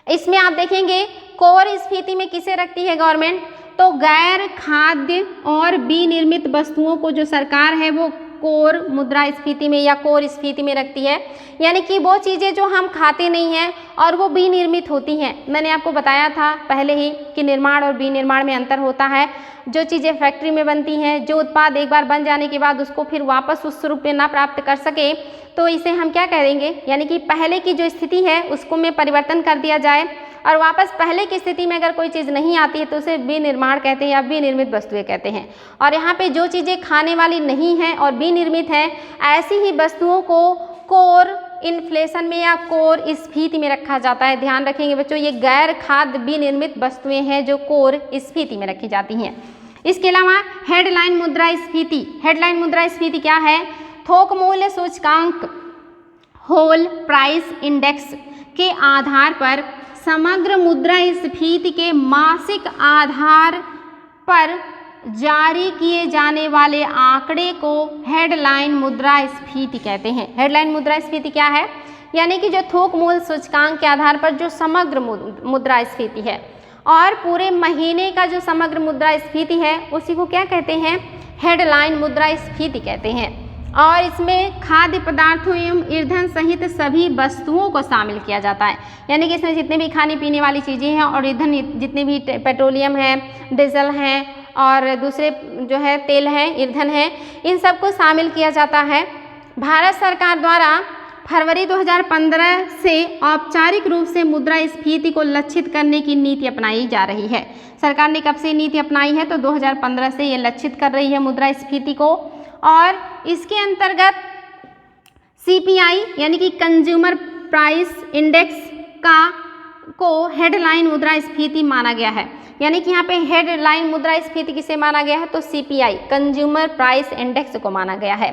इसमें आप देखेंगे कोर स्फीति में किसे रखती है गवर्नमेंट, तो गैर खाद्य और विनिर्मित वस्तुओं को जो सरकार है वो कोर मुद्रास्फीति में या कोर स्फीति में रखती है। यानी कि वो चीज़ें जो हम खाते नहीं हैं और वो विनिर्मित होती हैं। मैंने आपको बताया था पहले ही कि निर्माण और विनिर्माण में अंतर होता है। जो चीज़ें फैक्ट्री में बनती हैं, जो उत्पाद एक बार बन जाने के बाद उसको फिर वापस उस रूप में ना प्राप्त कर सके तो इसे हम क्या कहेंगे, यानी कि पहले की जो स्थिति है उसको में परिवर्तन कर दिया जाए और वापस पहले की स्थिति में अगर कोई चीज़ नहीं आती है तो उसे विनिर्माण कहते हैं या विनिर्मित वस्तुएं कहते हैं। और यहाँ पे जो चीज़ें खाने वाली नहीं हैं और विनिर्मित हैं ऐसी ही वस्तुओं को कोर इन्फ्लेशन में या कोर स्फीति में रखा जाता है। ध्यान रखेंगे बच्चों, ये गैर खाद्य विनिर्मित वस्तुएं हैं जो कोर स्फीति में रखी जाती हैं। इसके अलावा हेडलाइन मुद्रास्फीति। हेडलाइन मुद्रास्फीति क्या है, थोक मूल्य सूचकांक होल प्राइस इंडेक्स के आधार पर समग्र मुद्रास्फीति के मासिक आधार पर जारी किए जाने वाले आंकड़े को हेडलाइन मुद्रास्फीति कहते हैं। हेडलाइन मुद्रास्फीति क्या है, यानी कि जो थोक मूल्य सूचकांक के आधार पर जो समग्र मुद्रास्फीति है और पूरे महीने का जो समग्र मुद्रास्फीति है उसी को क्या कहते हैं, हेडलाइन मुद्रास्फीति कहते हैं। और इसमें खाद्य पदार्थों एवं ईंधन सहित सभी वस्तुओं को शामिल किया जाता है। यानी कि इसमें जितने भी खाने पीने वाली चीज़ें हैं और ईंधन जितने भी पेट्रोलियम है, डीजल हैं और दूसरे जो है तेल हैं, ईंधन है, इन सबको शामिल किया जाता है। भारत सरकार द्वारा फरवरी 2015 से औपचारिक रूप से मुद्रास्फीति को लक्षित करने की नीति अपनाई जा रही है। सरकार ने कब से नीति अपनाई है? तो 2015 से ये लक्षित कर रही है मुद्रास्फीति को, और इसके अंतर्गत CPI यानी कि कंज्यूमर प्राइस इंडेक्स को हेडलाइन मुद्रास्फीति माना गया है। यानी कि यहाँ पे हेडलाइन मुद्रास्फीति किसे माना गया है? तो CPI कंज्यूमर प्राइस इंडेक्स को माना गया है,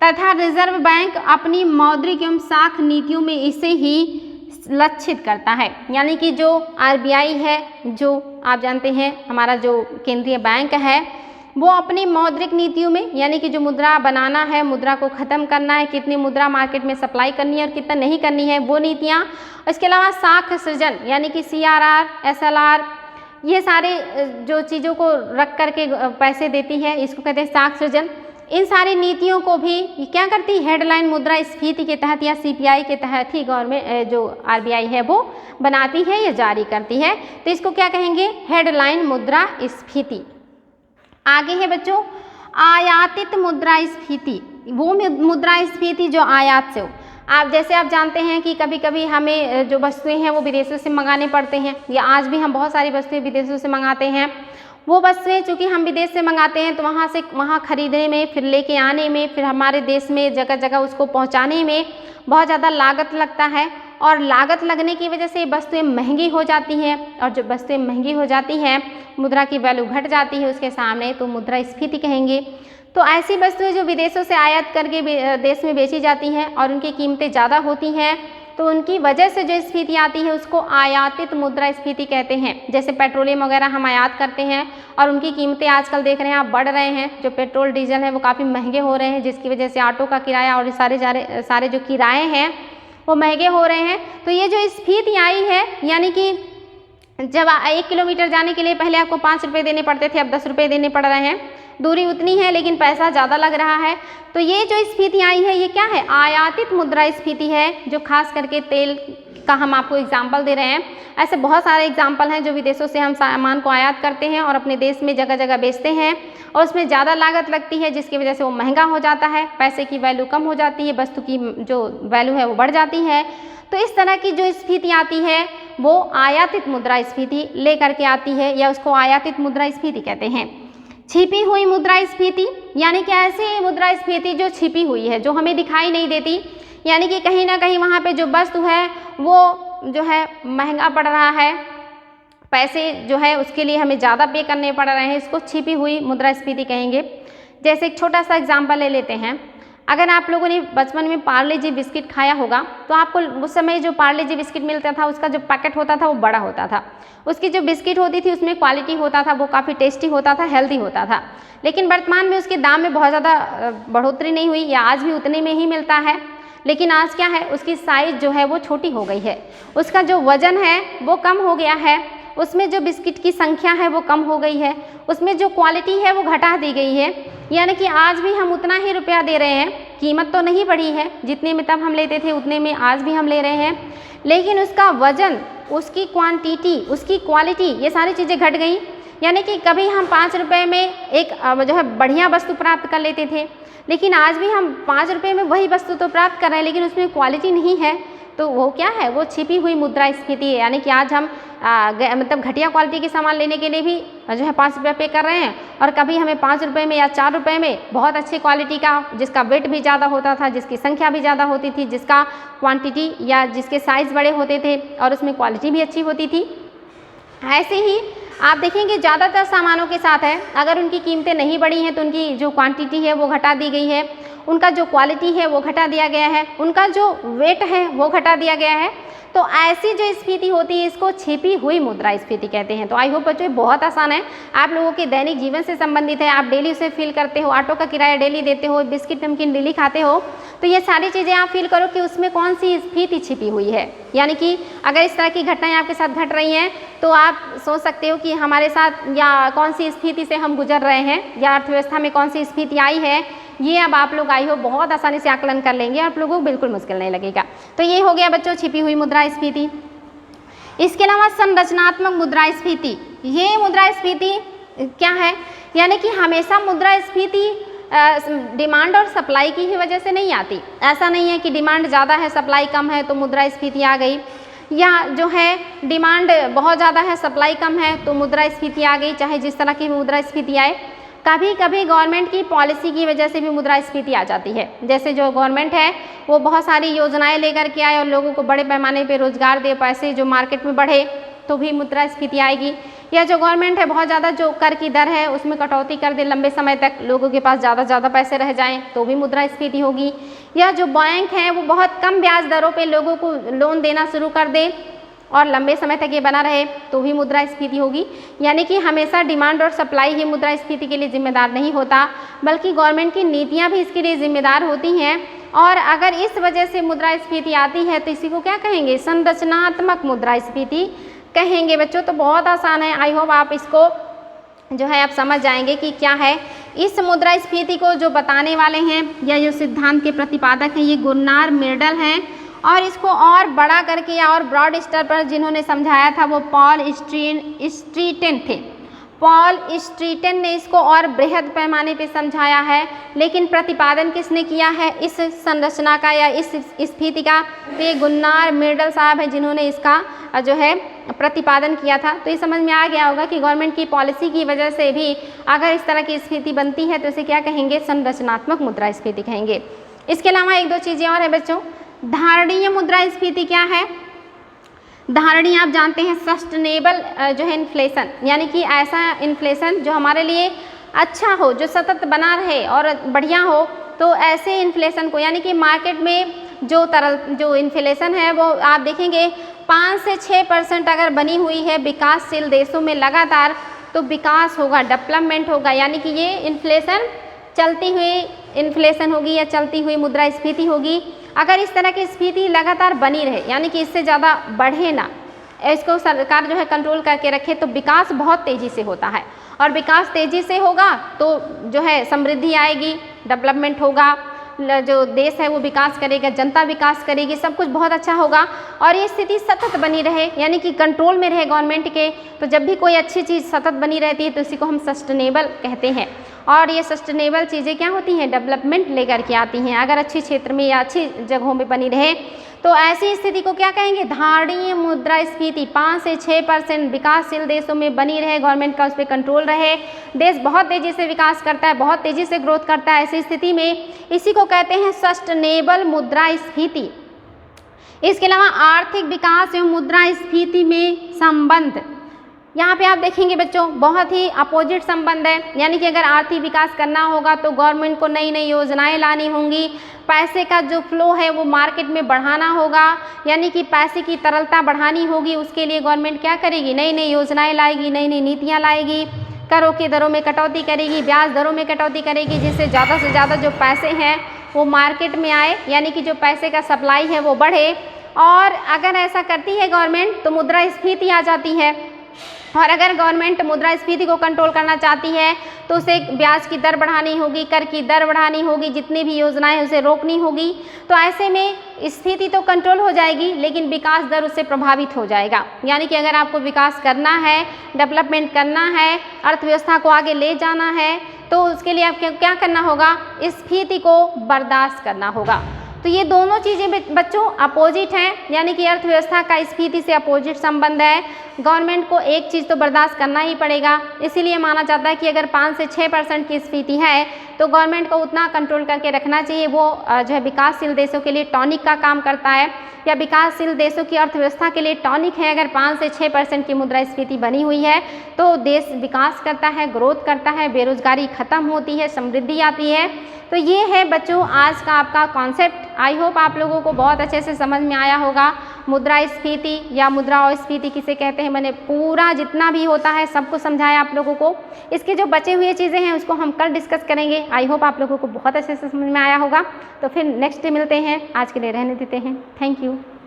तथा रिजर्व बैंक अपनी मौद्रिक एवं साख नीतियों में इसे ही लक्षित करता है। यानी कि जो RBI है, जो आप जानते हैं हमारा जो केंद्रीय बैंक है, वो अपनी मौद्रिक नीतियों में, यानी कि जो मुद्रा बनाना है, मुद्रा को ख़त्म करना है, कितनी मुद्रा मार्केट में सप्लाई करनी है और कितना नहीं करनी है, वो नीतियाँ। इसके अलावा साख सृजन यानी कि CRR, SLR, ये सारे जो चीज़ों को रख करके पैसे देती है, इसको कहते हैं साख सृजन। इन सारी नीतियों को भी क्या करती है? हेडलाइन मुद्रास्फीति के तहत या CPI के तहत ही गवर्नमेंट जो RBI है वो बनाती है या जारी करती है। तो इसको क्या कहेंगे? हेडलाइन मुद्रास्फीति। आगे है बच्चों आयातित मुद्रास्फीति, वो मुद्रास्फीति जो आयात से हो। जैसे आप जानते हैं कि कभी कभी हमें जो वस्तुएं हैं वो विदेशों से मंगाने पड़ते हैं, या आज भी हम बहुत सारी वस्तुएं विदेशों से मंगाते हैं। वो वस्तुएं चूँकि हम विदेश से मंगाते हैं तो वहाँ से वहाँ खरीदने में, फिर लेके आने में, फिर हमारे देश में जगह जगह उसको पहुँचाने में बहुत ज़्यादा लागत लगता है, और लागत लगने की वजह से वस्तुएं महंगी हो जाती हैं, और जब वस्तुएं महंगी हो जाती हैं मुद्रा की वैल्यू घट जाती है उसके सामने, तो मुद्रास्फीति कहेंगे। तो ऐसी वस्तुएं जो विदेशों से आयात करके देश में बेची जाती हैं और उनकी कीमतें ज़्यादा होती हैं, तो उनकी वजह से जो स्फीति आती है उसको आयातित मुद्रास्फीति कहते हैं। जैसे पेट्रोलियम वगैरह हम आयात करते हैं और उनकी कीमतें आजकल देख रहे हैं आप बढ़ रहे हैं, जो पेट्रोल डीजल है वो काफ़ी महंगे हो रहे हैं, जिसकी वजह से ऑटो का किराया और सारे जो किराए हैं वो महंगे हो रहे हैं। तो ये जो स्फीति आई है, यानी कि जब 1 किलोमीटर जाने के लिए पहले आपको 5 रुपये देने पड़ते थे, अब 10 रुपये देने पड़ रहे हैं। दूरी उतनी है लेकिन पैसा ज़्यादा लग रहा है। तो ये जो स्फीति आई है ये क्या है? आयातित मुद्रास्फीति है, जो खास करके तेल का हम आपको एग्जाम्पल दे रहे हैं। ऐसे बहुत सारे एग्जाम्पल हैं जो विदेशों से हम सामान को आयात करते हैं और अपने देश में जगह जगह बेचते हैं, और उसमें ज़्यादा लागत लगती है जिसकी वजह से वो महंगा हो जाता है, पैसे की वैल्यू कम हो जाती है, वस्तु की जो वैल्यू है वो बढ़ जाती है। तो इस तरह की जो स्फीति आती है वो आयातित मुद्रास्फीति लेकर के आती है, या उसको आयातित मुद्रास्फीति कहते हैं। छिपी हुई मुद्रास्फीति यानी कि ऐसी मुद्रास्फीति जो छिपी हुई है, जो हमें दिखाई नहीं देती, यानी कि कहीं ना कहीं वहाँ पे जो वस्तु है वो जो है महंगा पड़ रहा है, पैसे जो है उसके लिए हमें ज़्यादा पे करने पड़ रहे हैं, इसको छिपी हुई मुद्रास्फीति कहेंगे। जैसे एक छोटा सा एग्जाम्पल ले लेते हैं। अगर आप लोगों ने बचपन में पार्ले जी बिस्किट खाया होगा तो आपको उस समय जो पार्ले जी बिस्किट मिलता था उसका जो पैकेट होता था वो बड़ा होता था, उसकी जो बिस्किट होती थी उसमें क्वालिटी होता था, वो काफ़ी टेस्टी होता था, हेल्दी होता था। लेकिन वर्तमान में उसके दाम में बहुत ज़्यादा बढ़ोतरी नहीं हुई, या आज भी उतने में ही मिलता है। लेकिन आज क्या है, उसकी साइज़ जो है वो छोटी हो गई है, उसका जो वज़न है वो कम हो गया है, उसमें जो बिस्किट की संख्या है वो कम हो गई है, उसमें जो क्वालिटी है वो घटा दी गई है। यानी कि आज भी हम उतना ही रुपया दे रहे हैं, कीमत तो नहीं बढ़ी है, जितने में तब हम लेते थे उतने में आज भी हम ले रहे हैं, लेकिन उसका वज़न, उसकी क्वांटिटी, उसकी क्वालिटी, ये सारी चीज़ें घट गई। यानी कि कभी हम 5 रुपये में एक जो है बढ़िया वस्तु प्राप्त कर लेते थे, लेकिन आज भी हम 5 रुपये में वही वस्तु तो प्राप्त कर रहे हैं, लेकिन उसमें क्वालिटी नहीं है। तो वो क्या है, वो छिपी हुई मुद्रास्फीति है। यानी कि आज हम मतलब घटिया क्वालिटी के सामान लेने के लिए भी जो है 5 रुपये पे कर रहे हैं, और कभी हमें 5 रुपये में या 4 रुपये में बहुत अच्छी क्वालिटी का, जिसका वेट भी ज़्यादा होता था, जिसकी संख्या भी ज़्यादा होती थी, जिसका क्वांटिटी या जिसके साइज़ बड़े होते थे और उसमें क्वालिटी भी अच्छी होती थी। ऐसे ही आप देखेंगे ज़्यादातर सामानों के साथ है, अगर उनकी कीमतें नहीं बढ़ी हैं तो उनकी जो क्वांटिटी है वो घटा दी गई है, उनका जो क्वालिटी है वो घटा दिया गया है, उनका जो वेट है वो घटा दिया गया है। तो ऐसी जो स्फीति होती है इसको छिपी हुई मुद्रास्फीति कहते हैं। तो आई होप बच्चों बहुत आसान है, आप लोगों के दैनिक जीवन से संबंधित है, आप डेली उसे फील करते हो, ऑटो का किराया डेली देते हो, बिस्किट नमकीन डेली खाते हो, तो ये सारी चीज़ें आप फील करो कि उसमें कौन सी स्फीति छिपी हुई है। यानी कि अगर इस तरह की घटनाएं आपके साथ घट रही हैं तो आप सोच सकते हो कि हमारे साथ या कौन सी स्थिति से हम गुजर रहे हैं, या अर्थव्यवस्था में कौन सी स्थिति आई है। ये अब आप लोग आई हो बहुत आसानी से आकलन कर लेंगे, आप लोगों को बिल्कुल मुश्किल नहीं लगेगा। तो ये हो गया बच्चों छिपी हुई मुद्रास्फीति। इसके अलावा संरचनात्मक मुद्रास्फीति, ये मुद्रास्फीति क्या है, यानी कि हमेशा मुद्रास्फीति डिमांड और सप्लाई की ही वजह से नहीं आती। ऐसा नहीं है कि डिमांड ज़्यादा है सप्लाई कम है तो मुद्रास्फीति आ गई, या जो है डिमांड बहुत ज़्यादा है सप्लाई कम है तो मुद्रास्फीति आ गई। चाहे जिस तरह की मुद्रास्फीति आए, कभी कभी गवर्नमेंट की पॉलिसी की वजह से भी मुद्रास्फीति आ जाती है। जैसे जो गवर्नमेंट है वो बहुत सारी योजनाएं लेकर के आए और लोगों को बड़े पैमाने पे रोजगार दे, पैसे जो मार्केट में बढ़े तो भी मुद्रास्फीति आएगी। या जो गवर्नमेंट है बहुत ज़्यादा जो कर की दर है उसमें कटौती कर दे, लंबे समय तक लोगों के पास ज़्यादा पैसे रह जाएं तो भी मुद्रास्फीति होगी। या जो बैंक हैं वो बहुत कम ब्याज दरों पे लोगों को लोन देना शुरू कर दे और लंबे समय तक ये बना रहे तो भी मुद्रास्फीति होगी। यानी कि हमेशा डिमांड और सप्लाई ही मुद्रास्फीति के लिए जिम्मेदार नहीं होता, बल्कि गवर्नमेंट की नीतियाँ भी इसके लिए जिम्मेदार होती हैं। और अगर इस वजह से मुद्रास्फीति आती है तो इसी को क्या कहेंगे, संरचनात्मक मुद्रास्फीति कहेंगे बच्चों। तो बहुत आसान है, आई होप आप इसको जो है आप समझ जाएंगे कि क्या है। इस मुद्रास्फीति को जो बताने वाले हैं या जो सिद्धांत के प्रतिपादक हैं ये गुरनार मिर्डल हैं, और इसको और बड़ा करके या और ब्रॉड स्तर पर जिन्होंने समझाया था वो पॉल स्ट्रीटन थे। पॉल स्ट्रीटन ने इसको और बृहद पैमाने पे समझाया है, लेकिन प्रतिपादन किसने किया है इस संरचना का या इस स्फीति का, तो ये गुरनार मिर्डल साहब हैं जिन्होंने इसका जो है प्रतिपादन किया था। तो ये समझ में आ गया होगा कि गवर्नमेंट की पॉलिसी की वजह से भी अगर इस तरह की स्फीति बनती है तो इसे क्या कहेंगे, संरचनात्मक मुद्रास्फीति कहेंगे। इसके अलावा एक दो चीज़ें और हैं बच्चों। धारणीय मुद्रास्फीति क्या है, धारणीय आप जानते हैं सस्टेनेबल जो है इन्फ्लेशन, यानी कि ऐसा इन्फ्लेशन जो हमारे लिए अच्छा हो, जो सतत बना रहे और बढ़िया हो, तो ऐसे इन्फ्लेशन को, यानी कि मार्केट में जो इन्फ्लेशन है वो आप देखेंगे 5 से 6% अगर बनी हुई है विकासशील देशों में लगातार, तो विकास होगा, डेवलपमेंट होगा। यानी कि ये इन्फ्लेशन चलती हुई इन्फ्लेशन होगी या चलती हुई मुद्रास्फीति होगी। अगर इस तरह की स्फीति लगातार बनी रहे, यानी कि इससे ज़्यादा बढ़े ना, इसको सरकार जो है कंट्रोल करके रखे, तो विकास बहुत तेज़ी से होता है। और विकास तेज़ी से होगा तो जो है समृद्धि आएगी, डेवलपमेंट होगा, जो देश है वो विकास करेगा, जनता विकास करेगी, सब कुछ बहुत अच्छा होगा। और ये स्थिति सतत बनी रहे, यानी कि कंट्रोल में रहे गवर्नमेंट के, तो जब भी कोई अच्छी चीज़ सतत बनी रहती है तो इसी को हम सस्टेनेबल कहते हैं। और ये सस्टेनेबल चीज़ें क्या होती हैं, डेवलपमेंट लेकर के आती हैं। अगर अच्छी क्षेत्र में या अच्छी जगहों में बनी रहे तो ऐसी स्थिति को क्या कहेंगे, धारणीय मुद्रास्फीति। 5 से 6% विकासशील देशों में बनी रहे, गवर्नमेंट का उस पर कंट्रोल रहे, देश बहुत तेज़ी से विकास करता है, बहुत तेज़ी से ग्रोथ करता है, ऐसी स्थिति में इसी को कहते हैं सस्टेनेबल मुद्रास्फीति। इसके अलावा आर्थिक विकास एवं मुद्रास्फीति में संबंध, यहाँ पे आप देखेंगे बच्चों बहुत ही अपोजिट संबंध है। यानी कि अगर आर्थिक विकास करना होगा तो गवर्नमेंट को नई नई योजनाएं लानी होंगी, पैसे का जो फ्लो है वो मार्केट में बढ़ाना होगा, यानी कि पैसे की तरलता बढ़ानी होगी। उसके लिए गवर्नमेंट क्या करेगी, नई नई योजनाएं लाएगी, नई नई नीतियाँ लाएगी, करों की दरों में कटौती करेगी, ब्याज दरों में कटौती करेगी, जिससे ज़्यादा से ज़्यादा जो पैसे हैं वो मार्केट में आए, यानी कि जो पैसे का सप्लाई है वो बढ़े। और अगर ऐसा करती है गवर्नमेंट तो मुद्रास्फीति आ जाती है। और अगर गवर्नमेंट मुद्रास्फीति को कंट्रोल करना चाहती है तो उसे ब्याज की दर बढ़ानी होगी, कर की दर बढ़ानी होगी, जितनी भी योजनाएं हैं उसे रोकनी होगी। तो ऐसे में स्थिति तो कंट्रोल हो जाएगी लेकिन विकास दर उससे प्रभावित हो जाएगा। यानी कि अगर आपको विकास करना है, डेवलपमेंट करना है, अर्थव्यवस्था को आगे ले जाना है, तो उसके लिए आपको क्या करना होगा, स्फीति को बर्दाश्त करना होगा। तो ये दोनों चीज़ें बच्चों अपोजिट हैं, यानी कि अर्थव्यवस्था का स्फीति से अपोजिट संबंध है। गवर्नमेंट को एक चीज़ तो बर्दाश्त करना ही पड़ेगा, इसीलिए माना जाता है कि अगर 5 से 6% की स्फीति है तो गवर्नमेंट को उतना कंट्रोल करके रखना चाहिए। वो जो है विकासशील देशों के लिए टॉनिक का काम करता है, या विकासशील देशों की अर्थव्यवस्था के लिए टॉनिक है। अगर 5 से 6% की मुद्रास्फीति बनी हुई है तो देश विकास करता है, ग्रोथ करता है, बेरोजगारी खत्म होती है, समृद्धि आती है। तो ये है बच्चों आज का आपका कॉन्सेप्ट। आई होप आप लोगों को बहुत अच्छे से समझ में आया होगा। मुद्रास्फीति या मुद्रास्फीति किसे कहते हैं, मैंने पूरा जितना भी होता है सबको समझाया आप लोगों को। इसके जो बचे हुए चीज़ें हैं उसको हम कल डिस्कस करेंगे। आई होप आप लोगों को बहुत अच्छे से समझ में आया होगा। तो फिर नेक्स्ट डे मिलते हैं, आज के लिए रहने देते हैं। Thank you.